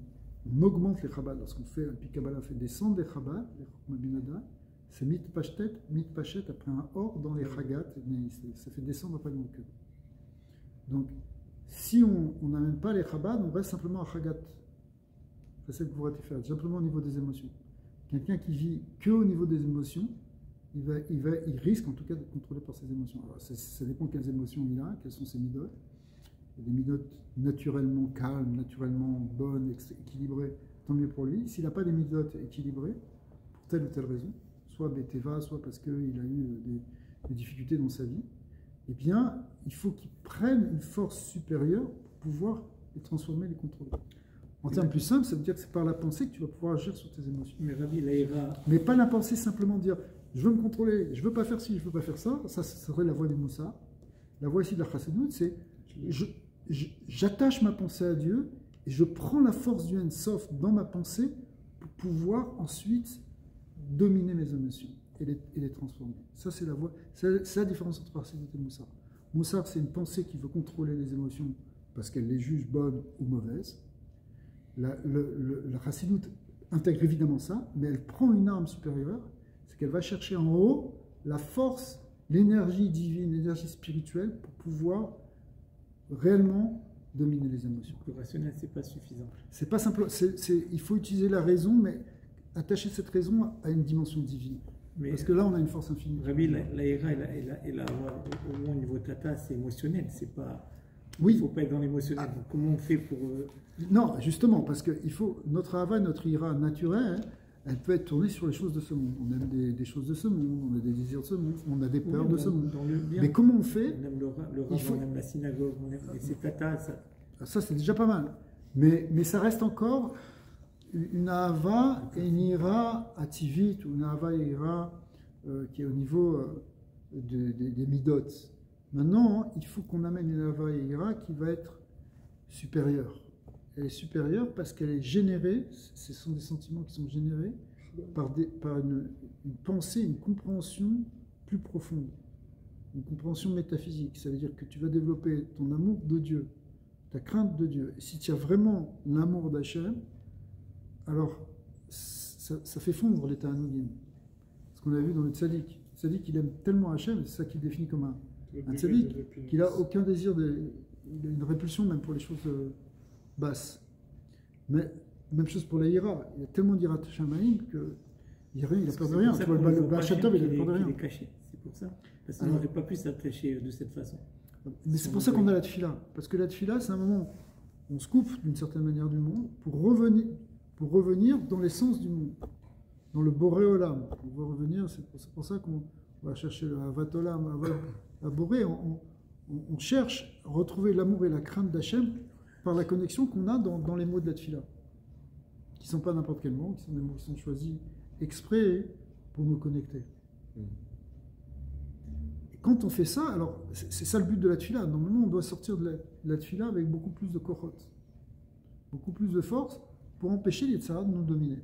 augmente les Chabad, lorsqu'on fait, puis Kabbalah fait descendre les Chabad, les Chokhmah Binadat, c'est mitpachet après un or dans les Chagat, mais ça fait descendre après dans le cœur. Donc, si on n'amène pas les Chabad, on reste simplement à Chagat. C'est ce que vous pourrez faire, simplement au niveau des émotions. Quelqu'un qui vit que au niveau des émotions, il risque en tout cas d'être contrôlé par ses émotions. Alors, ça dépend quelles émotions il a, quelles sont ses midotes. Il y a des midotes naturellement calmes, naturellement bonnes, équilibrées, tant mieux pour lui. S'il n'a pas des midotes équilibrées, pour telle ou telle raison, soit Bétéva, soit parce qu'il a eu des difficultés dans sa vie, eh bien, il faut qu'il prenne une force supérieure pour pouvoir les transformer, les contrôler. En termes plus simples, ça veut dire que c'est par la pensée que tu vas pouvoir agir sur tes émotions. Mais pas la pensée simplement dire je veux me contrôler, je veux pas faire ci, je veux pas faire ça. Ça serait la voie des Moussa. La voie ici de la Chassidut, c'est j'attache ma pensée à Dieu et je prends la force du Ensof dans ma pensée pour pouvoir ensuite dominer mes émotions et les transformer. Ça, c'est la voie. C'est la différence entre Chassidut et Moussa. Moussa, c'est une pensée qui veut contrôler les émotions parce qu'elle les juge bonnes ou mauvaises. La Chassidut intègre évidemment ça, mais elle prend une arme supérieure, c'est qu'elle va chercher en haut la force, l'énergie divine, l'énergie spirituelle pour pouvoir réellement dominer les émotions. Le rationnel, c'est pas suffisant. C'est pas simple. Il faut utiliser la raison, mais attacher cette raison à une dimension divine. Mais parce que là, on a une force infinie. Rabbi, l'aïra et la au moins au niveau tata, c'est émotionnel, c'est pas. Oui. Il ne faut pas être dans l'émotionnel. Donc, comment on fait pour. Non, justement, parce que notre ava, notre ira naturelle, elle peut être tournée sur les choses de ce monde. On aime des choses de ce monde, on a des désirs de ce monde, on a des peurs de ce monde. Mais comment on fait? On aime le rab, on aime la synagogue, on aime ces tatas. Ça, c'est déjà pas mal. Mais ça reste encore une ava et une ira ativit, ou une ava et ira qui est au niveau des midot. Maintenant, il faut qu'on amène une ava et ira qui va être supérieure. Elle est supérieure parce qu'elle est générée, ce sont des sentiments qui sont générés par une pensée, une compréhension plus profonde, une compréhension métaphysique. Ça veut dire que tu vas développer ton amour de Dieu, ta crainte de Dieu. Et si tu as vraiment l'amour d'Hachem, alors ça fait fondre l'état anonyme. Ce qu'on a vu dans le tzaddik. Le tzaddik, il aime tellement Hachem, c'est ça qu'il définit comme un tzaddik, qu'il n'a aucun désir, il a une répulsion même pour les choses basses. Mais même chose pour la ira. Il a tellement d'ira Shamaïm qu'il n'a peur de rien. Tu vois, le Baal Shem Tov, il a peur de rien. Il est caché, c'est pour ça. Parce qu'il n'aurait pas pu s'attacher de cette façon. Mais c'est pour ça qu'on a la tfila. Parce que la tfila, c'est un moment où on se coupe d'une certaine manière du monde pour revenir dans l'essence du monde, dans le Boré Olam. On va revenir, c'est pour ça qu'on va chercher le Havat Olam, à Boré. On cherche à retrouver l'amour et la crainte d'Hachem par la connexion qu'on a dans les mots de la tfila, qui ne sont pas n'importe quel mot, qui sont des mots qui sont choisis exprès pour nous connecter. Et quand on fait ça, alors c'est ça le but de la tfila. Normalement, on doit sortir de la tfila avec beaucoup plus de kohot, beaucoup plus de force pour empêcher les tzara de nous dominer.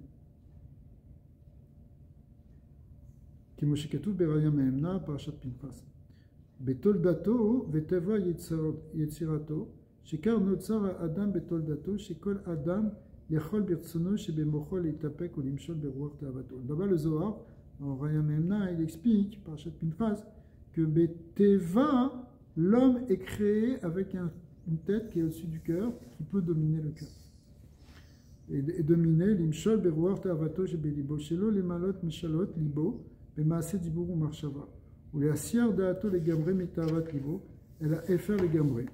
Kimoshe Katuv Beraya Mehemna, Parashat Pinchas. Betoldato, Veteva Yetzirato, Shekar Notzar Adam Betoldato, Shekol Adam Yachol Birtsono, Shebemocho Leitapek ou Limshol Beruach Tavato. Là-bas, le Zohar, en Raya Mehemna, il explique, Parashat Pinchas, que Beteva, l'homme est créé avec une tête qui est au-dessus du cœur, qui peut dominer le cœur. Et dominer l'imshol beruach ta'avato shebelibo shelo lemalot mishalot libo bemaaseh dibur u'marshava uleasiar da'ato legamre mita'avat libo el ha'efer legamre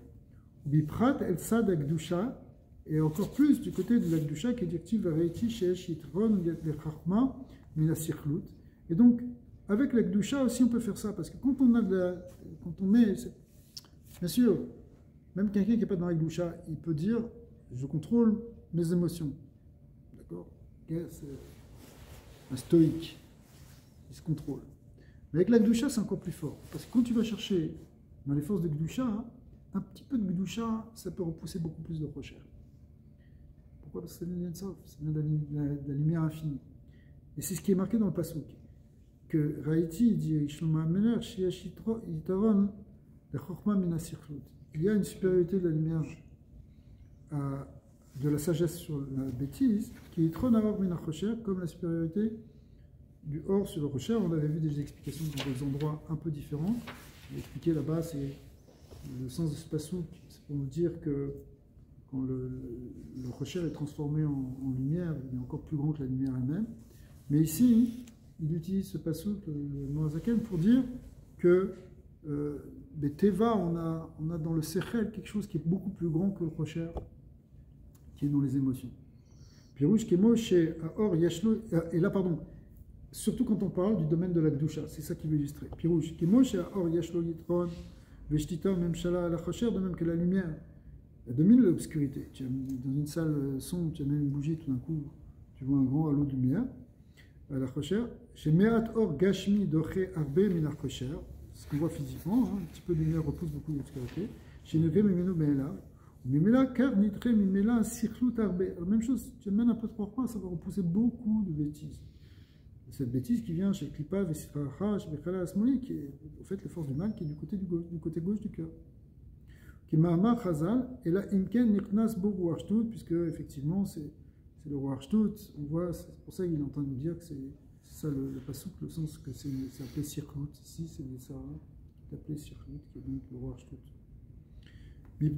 ubiprat el sad ha'kedusha, et encore plus du côté de la kedusha qui est directive v'reiti sheyesh yitron lechachma min ha'sichlut. Et donc avec la kedusha aussi on peut faire ça, parce que quand on met, bien sûr, même quelqu'un qui n'est pas dans la kedusha, il peut dire je contrôle mes émotions. D'accord? C'est un stoïque. Il se contrôle. Mais avec la Gdusha, c'est encore plus fort. Parce que quand tu vas chercher dans les forces de Gdusha, un petit peu de Gdusha, ça peut repousser beaucoup plus de rocher. Pourquoi? Parce que ça vient de ça. Ça vient de la lumière infinie. Et c'est ce qui est marqué dans le Pasuk. Que Raïti dit il y a une supériorité de la lumière de la sagesse sur la bêtise, qui est trop n'avoir min rocher, comme la supériorité du or sur le rocher. On avait vu des explications dans des endroits un peu différents. J'ai expliqué là-bas, c'est le sens de ce pasouk, c'est pour nous dire que quand le rocher est transformé en lumière, il est encore plus grand que la lumière elle-même. Mais ici, il utilise ce pasouk, le Moazaken, pour dire que Teva, on a dans le Sechel quelque chose qui est beaucoup plus grand que le rocher, qui est dans les émotions. Pirouche Kemo chez Or Yashlo, et là pardon, surtout quand on parle du domaine de la Gdusha, c'est ça qui veut illustrer. Pirouche Kemo chez Or Yashlo Yitron, Veshtita Memshala la Chocher, de même que la lumière, elle domine l'obscurité. Tu es dans une salle sombre, tu as même une bougie, tout d'un coup, tu vois un grand halo de lumière. À la Chocher, chez Meat Or Gashmi Doche Arbe Minar Chocher, ce qu'on voit physiquement, hein, un petit peu de lumière repousse beaucoup d'obscurité. Chez Neve Memeno Be'ela. Mimela, car nitre, mimela, sirchlut arbe. La même chose, tu amènes un peu de croix, ça va repousser beaucoup de bêtises. Cette bêtise qui vient chez Klipa, Vesitracha, chez Bekhala Asmoli, qui est au fait la force du mal qui est du côté gauche du cœur. Qui ma'amar chazal, et là, imken niknas bo ruachdut, puisque effectivement, c'est le ruachdut. On voit, c'est pour ça qu'il est en train de nous dire que c'est ça le pasouk, le sens que c'est appelé sirchlut. Ici, c'est ça, c'est appelé sirchlut, qui est donc le ruachdut. Et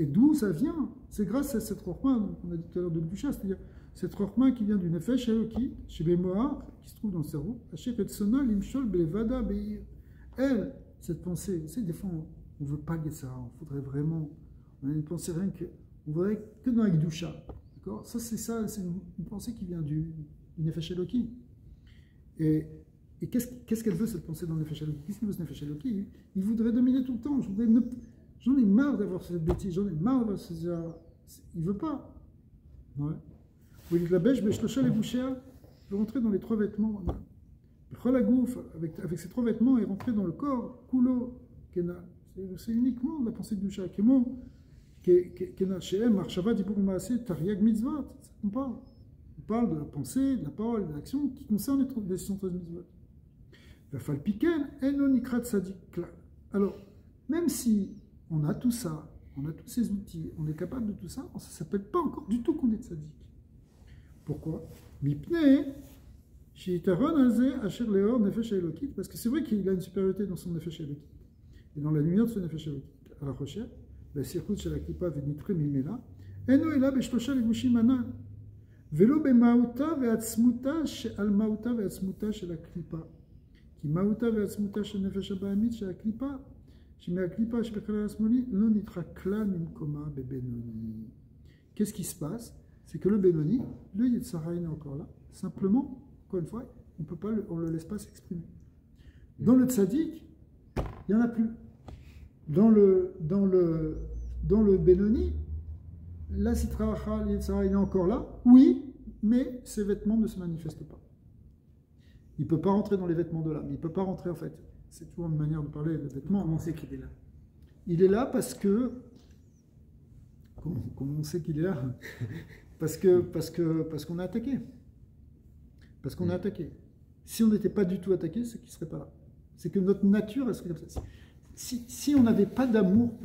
d'où ça vient? C'est grâce à cette Chokhma, qu'on a dit tout à l'heure de Gdusha, c'est-à-dire cette Chokhma qui vient du Nefesh Eloki, chez Bemoar, qui se trouve dans le cerveau, elle, cette pensée, vous savez, des fois on ne veut pas que ça, on voudrait vraiment, on a une pensée rien que, on voudrait que dans la Gdusha, d'accord? Ça, c'est une pensée qui vient du Nefesh Eloki. Et qu'est-ce qu'elle veut, cette pensée dans le Nefesh Eloki? Qu'est-ce qu'il veut, ce Nefesh Eloki? Il voudrait dominer tout le temps. J'en ai marre d'avoir cette bêtise, j'en ai marre d'avoir ce... Il ne veut pas. Ouais. Il dit la bêche, les bouchères, il veut rentrer dans les trois vêtements. Avec ces trois vêtements, et rentrer dans le corps, Kulo, c'est uniquement la pensée de Gdusha. Kena, Shehem, Marshava, Dibur Maaseh, Tariag Mitzvot, on parle. parle de la pensée, de la parole, de l'action qui concerne les 113 mitzvot. Alors, même si on a tout ça, on a tous ces outils, on est capable de tout ça, ça ne s'appelle pas encore du tout qu'on est tzaddik. Pourquoi? Parce que c'est vrai qu'il a une supériorité dans son nefesh elokit et dans la lumière de son nefesh elokit. À la recherche, בסirkut של הקליפה ונתחי ממנה, אינו אלא בשלושה לבושים הנ"ל, ולא במהותה ועצמותה על מהותה ועצמותה של הקליפה. כי מהותה ועצמותה של נפש הבעמית של הקליפה, שמהקליפה שבחלל השמאלי, לא נדחה כלל ממקומה בבינוני. Qu'est-ce qui se passe? C'est que le Benoni, le Yetzara est encore là. Simplement, encore une fois, on ne le laisse pas s'exprimer. Dans le Tzadik, il n'y en a plus. Dans le Benoni, la Sitra Achal, le Yetzara, il est encore là. Oui, mais ses vêtements ne se manifestent pas. Il ne peut pas rentrer dans les vêtements de l'âme. Il ne peut pas rentrer, en fait. C'est toujours une manière de parler des vêtements. Comment on sait qu'il est là? Il est là parce que... Comment on sait qu'il est là? Parce qu'on a attaqué. Parce qu'on a attaqué. Si on n'était pas du tout attaqué, c'est qu'il ne serait pas là. C'est que notre nature, elle serait comme ça. Si on n'avait pas d'amour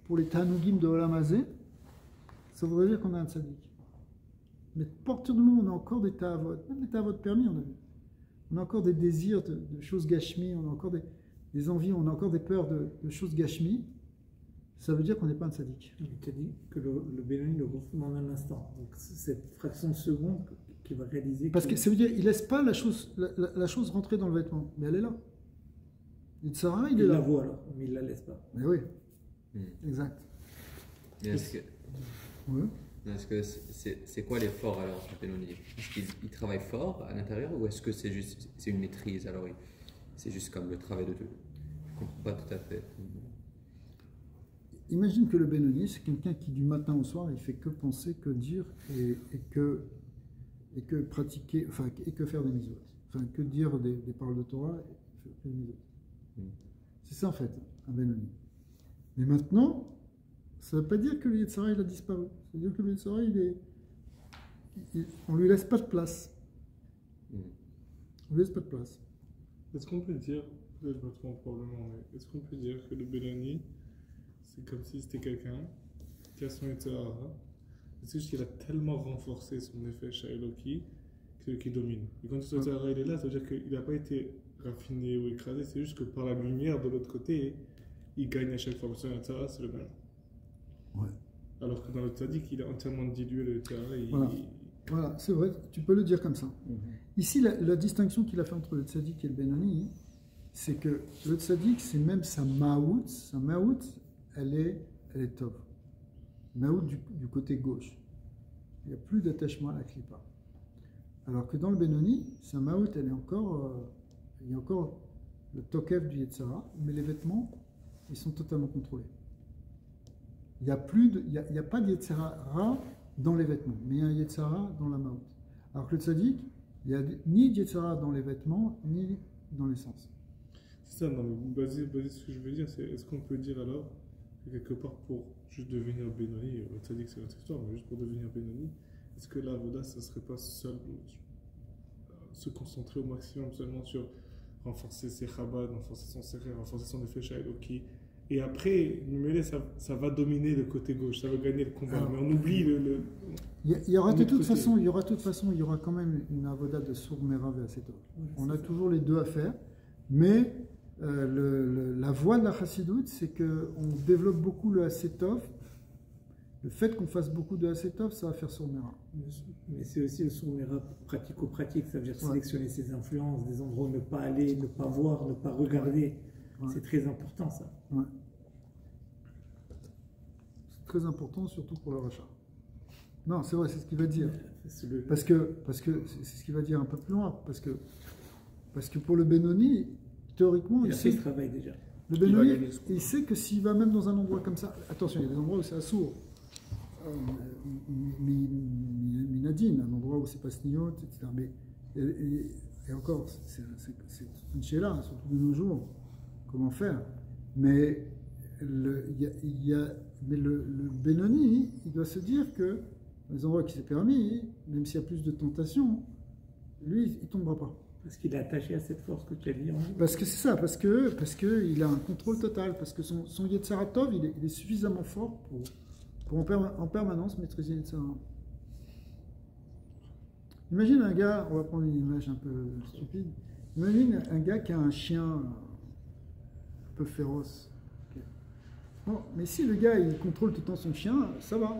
pour les Tanugim de Olam Hazé, ça voudrait dire qu'on a un tzaddik. Mais à partir du moment où on a encore des ta'avot, même des ta'avot permis, on a encore des désirs de choses gashmi, on a encore des envies, on a encore des peurs de choses gashmi, ça veut dire qu'on n'est pas un tzaddik. Tu as dit que le Benoni le refond en un instant. Donc c'est cette fraction de seconde qui va réaliser. Parce que ça veut dire qu'il ne laisse pas la chose rentrer dans le vêtement, mais elle est là. Yitzhara, il est là. Il la voit alors, mais il ne la laisse pas. Mais oui, exact. Est-ce que, Oui. c'est quoi l'effort alors du Benoni? Est-ce qu'il travaille fort à l'intérieur ou est-ce que c'est une maîtrise? Alors c'est juste comme le travail de tout. Je ne comprends pas tout à fait. Imagine que le Benoni, c'est quelqu'un qui du matin au soir, il fait que penser, que dire et que pratiquer, enfin, et que faire des mitzvot. Enfin, que dire des paroles de Torah et faire des mitzvot. C'est ça en fait, un Benoni. Mais maintenant, ça ne veut pas dire que le Yetzara il a disparu. Ça veut dire que le Yetzara on ne lui laisse pas de place. On ne lui laisse pas de place. Est-ce qu'on peut dire, je me trompe probablement, mais est-ce qu'on peut dire que le Benoni, c'est comme si c'était quelqu'un qui a son Yetzara, c'est juste qu'il a tellement renforcé son effet Shaeloki qu'il domine. Et quand ce Yetzara il est là, ça veut dire qu'il n'a pas été raffiné ou écrasé, c'est juste que par la lumière de l'autre côté, il gagne à chaque fois. Parce que le Yetzara, c'est le même. Ouais. Alors que dans le Tzadik, il a entièrement dilué le Yetzara. Voilà, c'est vrai, tu peux le dire comme ça. Ici, la distinction qu'il a fait entre le Tzadik et le Benoni, c'est que le Tzadik, c'est même sa Ma'out. Sa Ma'out, elle est top. Ma'out du côté gauche. Il n'y a plus d'attachement à la Klippa. Alors que dans le Benoni, sa Ma'out, elle est encore... il y a encore le Tokef du Yetzara, mais les vêtements, ils sont totalement contrôlés. Il n'y a pas de Yetzara dans les vêtements, mais il y a un Yetzara dans la Ma'out. Alors que le Tzadik, il n'y a ni de Yetzara dans les vêtements, ni dans l'essence. C'est ça, non, mais basé ce que je veux dire, c'est est-ce qu'on peut dire alors, que quelque part pour juste devenir Benoni, le Tzadik c'est notre histoire, mais juste pour devenir Benoni, est-ce que l'Avoda, ça ne serait pas seul se concentrer au maximum seulement sur renforcer ses chabad, renforcer son serré, renforcer son effet Shaeloki, et après, ça va dominer le côté gauche, ça va gagner le combat. Mais on oublie il y aura de toute façon, il y aura quand même une avoda de Sour Merav et Asetov. On a toujours les deux à faire, mais la voie de la Chassidoute, c'est qu'on développe beaucoup le Asetov. Le fait qu'on fasse beaucoup de Asetov, ça va faire Sour Merav. Mais c'est aussi le Sour Merav pratico-pratique, ça veut dire sélectionner ses influences, des endroits où ne pas aller, ne pas voir, ne pas regarder. Ouais. C'est très important ça. Ouais. C'est très important, surtout pour le rachat. Non, c'est vrai, c'est ce qu'il va dire. Parce que c'est ce qu'il va dire un peu plus loin. Parce que pour le Benoni, théoriquement, il a fait ce travail déjà. Le Benoni, il sait que s'il va même dans un endroit comme ça, attention, il y a des endroits où c'est assourd. Minadine, un endroit où c'est pas sniot, etc. Mais, et encore, c'est une chéla, surtout de nos jours. Comment faire? Mais le Benoni, il doit se dire que dans les endroits qui s'est permis, même s'il y a plus de tentations, lui, il ne tombera pas. Parce qu'il est attaché à cette force que tu as dit en lui. Parce que c'est ça, parce qu'il a un contrôle total, parce que son Yetzaratov, il est suffisamment fort pour en permanence maîtriser Yetzara. Imagine un gars, on va prendre une image un peu stupide, imagine un gars qui a un chien un peu féroce. Okay. Bon, mais si le gars il contrôle tout le temps son chien, ça va.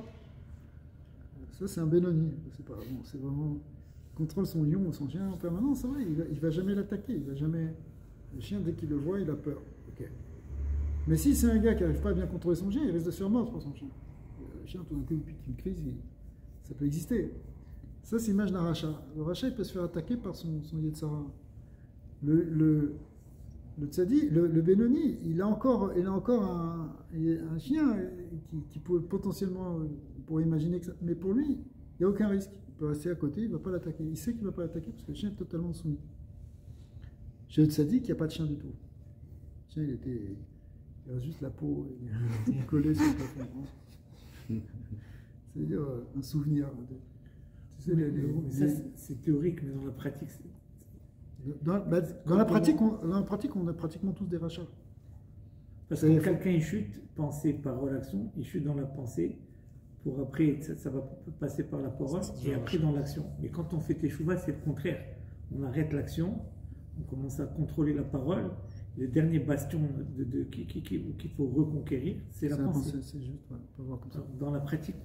Ça c'est un Benoni, c'est pas bon, c'est vraiment contrôle son lion ou son chien en permanence, ça va, il va jamais l'attaquer, il va jamais. Le chien dès qu'il le voit, il a peur. Okay. Mais si c'est un gars qui n'arrive pas à bien contrôler son chien, il risque de se faire mordre par son chien. Le chien tout d'un coup il pique une crise, ça peut exister. Ça, c'est l'image d'un rachat. Le rachat, il peut se faire attaquer par son Yetzara. Le tzadi, le Benoni, il a encore un chien qui peut potentiellement, on pourrait imaginer que ça, mais pour lui, il n'y a aucun risque. Il peut rester à côté, il ne va pas l'attaquer. Il sait qu'il ne va pas l'attaquer parce que le chien est totalement soumis. Chez le tzadi, il n'y a pas de chien du tout. Le chien, il a juste la peau collée sur le plafond. C'est-à-dire un souvenir. Ça, c'est théorique, mais dans la pratique, dans la pratique, on a pratiquement tous des rachats. Parce que quand quelqu'un il chute, pensée, parole, action, il chute dans la pensée, pour après, ça va passer par la parole, et après dans l'action. Mais quand on fait teshuva, c'est le contraire. On arrête l'action, on commence à contrôler la parole. Le dernier bastion qu'il faut reconquérir, c'est la pensée. C'est juste, ouais, on peut voir comme ça. Dans la pratique,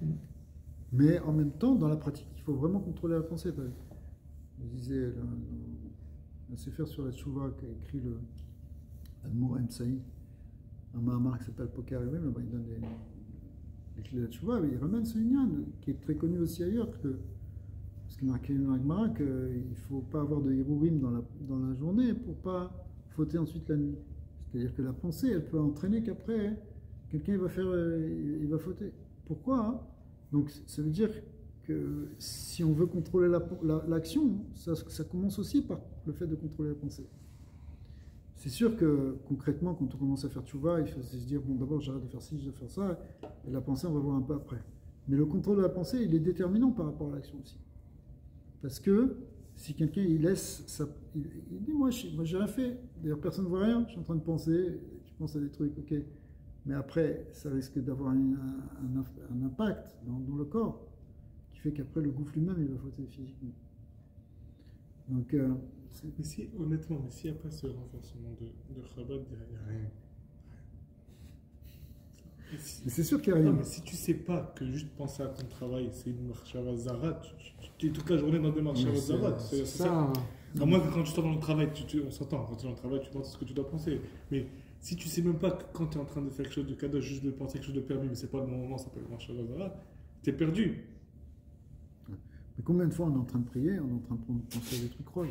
mais en même temps, dans la pratique, il faut vraiment contrôler la pensée. Je disais, un sefer sur la tchouva qu'a écrit le Admour Emsaï, un mahamar qui s'appelle Poker Evem, là-bas il donne les clés de la tchouva, il ramène ce Inyan, qui est très connu aussi ailleurs, parce qu'il marque dans la Gemara qu'il ne faut pas avoir de hirurim dans la journée pour ne pas fauter ensuite la nuit. C'est-à-dire que la pensée, elle peut entraîner qu'après, quelqu'un il va fauter. Pourquoi hein? Donc ça veut dire que si on veut contrôler l'action, ça commence aussi par le fait de contrôler la pensée. C'est sûr que concrètement, quand on commence à faire tchouva, il faut se dire, bon d'abord j'arrête de faire ci, je dois faire ça, et la pensée on va voir un peu après. Mais le contrôle de la pensée, il est déterminant par rapport à l'action aussi. Parce que si quelqu'un il laisse, il dit moi j'ai rien fait, d'ailleurs personne ne voit rien, je suis en train de penser, je pense à des trucs, ok. Mais après, ça risque d'avoir un impact dans le corps qui fait qu'après le gouffre lui-même, il va fauter physiquement. Donc, honnêtement, mais s'il n'y a pas ce renforcement de Chabad, il n'y a rien. Mais c'est sûr qu'il n'y a rien. Non, mais si tu ne sais pas que juste penser à ton travail, c'est une marchava zara, tu es toute la journée dans des marchava zara. C'est ça. À moins que quand tu sors dans le travail, on s'entend, quand tu es dans le travail, tu penses ce que tu dois penser. Mais si tu sais même pas que quand tu es en train de faire quelque chose de cadeau, juste de penser quelque chose de permis, mais c'est pas le bon moment, ça s'appelle marche à Zara, tu es perdu. Mais combien de fois on est en train de prier, on est en train de penser à des trucs rôles.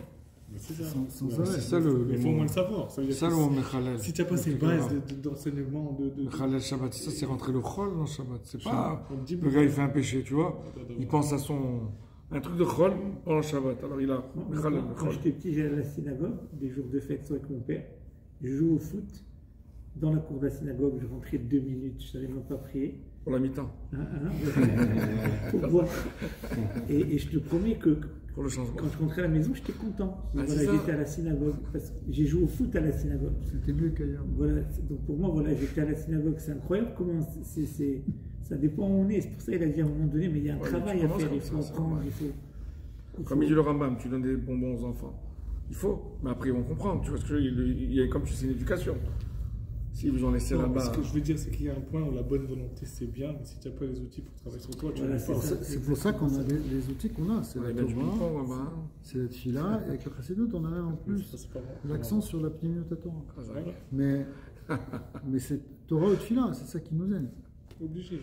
C'est ça. C'est ça il faut au moins le savoir. Ça veut dire ça, si tu n'as pas ces bases d'enseignement, Mechalel Shabbat, ça c'est rentrer le chol dans Shabbat. C'est pas le gars il fait un péché, tu vois. Il pense à un truc de chol pendant Shabbat. Alors il a Mechalel. Quand j'étais petit, j'allais à la synagogue, des jours de fête avec mon père. Je jouais au foot. Dans la cour de la synagogue, je rentrais 2 minutes, je ne savais même pas prier. Pour la mi-temps. Pour voir. Et je te promets que pour le changement. Quand je rentrais à la maison, j'étais content. Voilà, j'étais à la synagogue. Parce que j'ai joué au foot à la synagogue. C'était mieux qu'ailleurs. Voilà, donc pour moi, voilà, j'étais à la synagogue. C'est incroyable comment ça dépend où on est. C'est pour ça qu'il a dit à un moment donné, mais il y a un travail à faire. Il faut apprendre. Comme il dit le Rambam, tu donnes des bonbons aux enfants. Il faut, mais après ils vont comprendre. Tu vois ce que je veux dire, il y a comme tu sais une éducation. Si vous en laissez là-bas. Ce que je veux dire, c'est qu'il y a un point où la bonne volonté c'est bien, mais si tu n'as pas les outils pour travailler sur toi, tu voilà, c'est pour ça qu'on a les outils qu'on a. C'est la Torah, c'est la Tfila, et avec le Chassidut, on a en plus l'accent sur la Pnimiyut Torah. Mais c'est Torah ou Tfila, c'est ça qui nous aide. Obligé.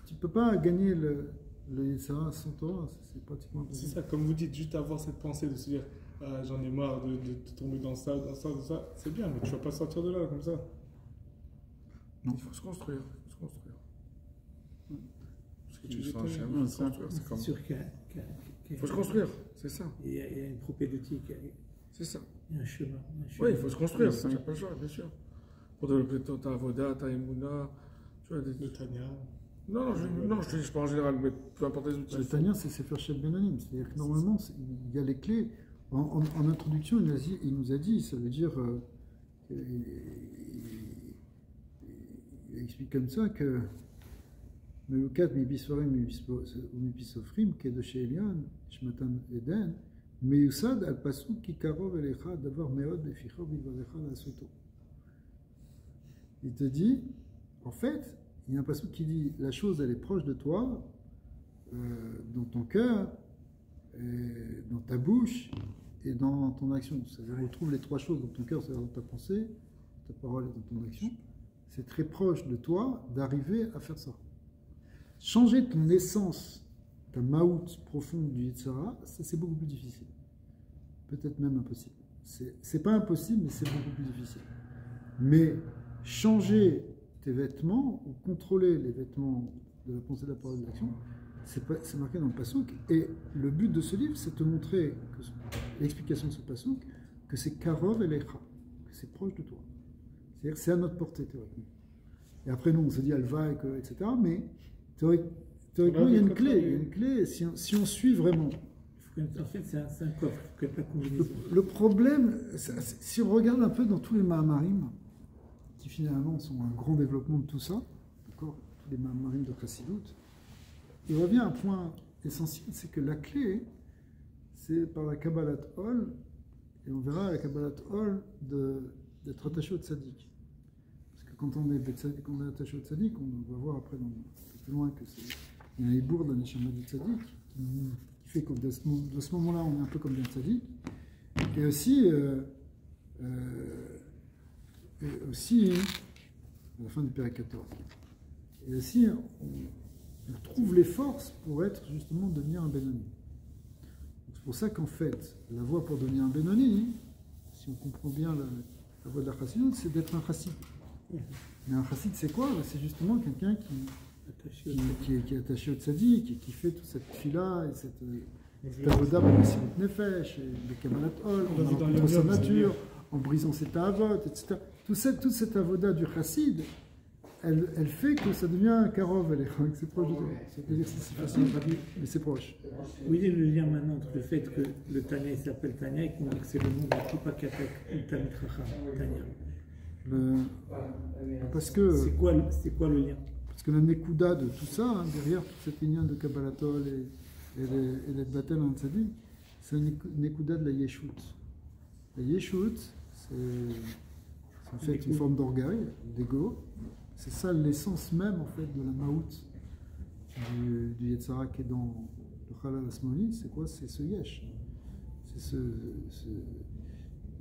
Tu ne peux pas gagner le Yetzara sans Torah, c'est pratiquement impossible. C'est ça, comme vous dites, juste avoir cette pensée de se dire ah, j'en ai marre de tomber dans ça, c'est bien, mais tu ne vas pas sortir de là comme ça. Non. Il faut se construire. Ce que tu sens chez moi, se construire, c'est comme. Il faut se construire, c'est ça. Il y a une propédeutique. C'est ça. Il y a un chemin. Oui, il faut se construire, tu n'as pas le choix, bien sûr. Pour développer ta avoda, ta emuna, tu vois, le Tanya. je parle en général, mais peu importe les outils. Le Tania, c'est Sefer Shel Benonim. C'est-à-dire que normalement, il y a les clés. En introduction, il nous a dit, ça veut dire. Il explique comme ça que. Meukat mibisorim mipisofrim, kedosh Elion, shmatan Eden, meyusad al pasuk ki karov elecha davar meod beficho bivarecha la'asoto. Il te dit, en fait, il y a un pasuk qui dit la chose elle est proche de toi, dans ton cœur, dans ta bouche et dans ton action. C'est-à-dire on retrouve les trois choses dans ton cœur, c'est-à-dire dans ta pensée, ta parole et dans ton action. C'est très proche de toi d'arriver à faire ça. Changer ton essence, ta maout profonde du Yetzara, c'est beaucoup plus difficile. Peut-être même impossible. C'est pas impossible, mais c'est beaucoup plus difficile. Mais changer tes vêtements ou contrôler les vêtements de la pensée, de la parole et de l'action, c'est marqué dans le passouk. Et le but de ce livre, c'est de te montrer, l'explication de ce passouk, que c'est karov elecha, que c'est proche de toi. C'est-à-dire que c'est à notre portée, théoriquement. Et après, nous, on se dit alva, etc. Mais théoriquement, il y a une clé. Il y a une clé si on suit vraiment. En fait, c'est un coffre. Le problème, si on regarde un peu dans tous les Mahamarim, qui finalement sont un grand développement de tout ça, d'accord, tous les Mahamarim de Chassidut, il revient à un point essentiel, c'est que la clé, c'est par la Kabbalat Ol, et on verra la Kabbalat Ol d'être attaché au tzaddik. Parce que quand on est attaché au tzaddik, on va voir après un peu plus loin que il y a un hibour de la Neshama du tzaddik qui fait que de ce moment-là, on est un peu comme des tzaddik. Et aussi à la fin du Pérec 14. Et aussi, on trouve les forces pour être justement devenir un Benoni. C'est pour ça qu'en fait, la voie pour devenir un Benoni, si on comprend bien la voie de la chassidut, c'est d'être un chassid. Mais un chassid, c'est quoi? C'est justement quelqu'un qui est attaché au tzaddik et qui fait toute cette fila et cette avoda de Messirut Nefesh, et de Kabbalat Ol, en rencontrant sa nature, en brisant ses ta'avot, etc. Toute cette avoda du chassid, elle fait que ça devient un karov, c'est proche de toi. C'est-à-dire que c'est facile, mais c'est proche. Où il est le lien maintenant entre le fait que le Tanya s'appelle Tanya et qu'on dit que c'est le nom de Kippa Katek, ou Talmid Chacham, Tanya? Parce que... C'est quoi le lien? Parce que la Nekuda de tout ça, derrière toute cette ligne de Kabbalatol et les Batel en Tzadik, c'est la Nekuda de la Yeshut. La Yeshut, c'est en fait une forme d'orgueil, d'ego. C'est ça l'essence même en fait de la Maout du Yetzara qui est dans le Chalal Asmoni. C'est quoi? C'est ce Yesh. C'est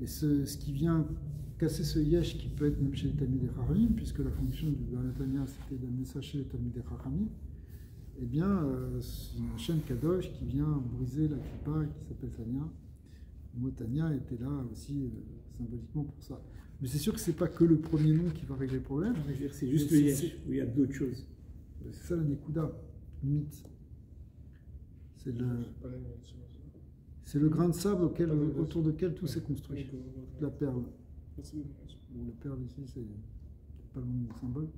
ce qui vient casser ce Yesh qui peut être même chez les Talmidei Chachamim, puisque la fonction du Balatania c'était d'amener ça chez les Talmidei Chachamim. Eh bien, c'est un Shem Kadosh qui vient briser la Klippa qui s'appelle Tanya. Le mot Tanya était là aussi symboliquement pour ça. Mais c'est sûr que c'est pas que le premier nom qui va régler le problème. C'est juste le Yesh, où il y a d'autres choses. C'est ça la Nekuda, le mythe. C'est le grain de sable autour duquel tout s'est construit. La perle. Bon, la perle ici, c'est pas le bon symbole.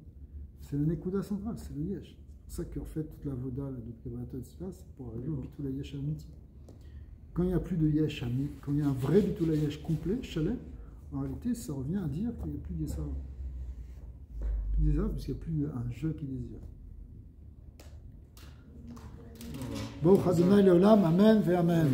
C'est la Nekuda centrale, c'est le Yesh. C'est pour ça qu'en fait, toute la Voda, de Kabbalat, etc., c'est pour arriver au Bitul HaYesh Amiti. Quand il n'y a plus de Yesh Amiti, quand il y a un vrai Bitul HaYesh complet, chalet, en réalité, ça revient à dire qu'il n'y a plus d'Yesara. Plus d'Yesara, puisqu'il n'y a plus un je qui désire. Bon, Adonai Leolam, Amen, ve Amen.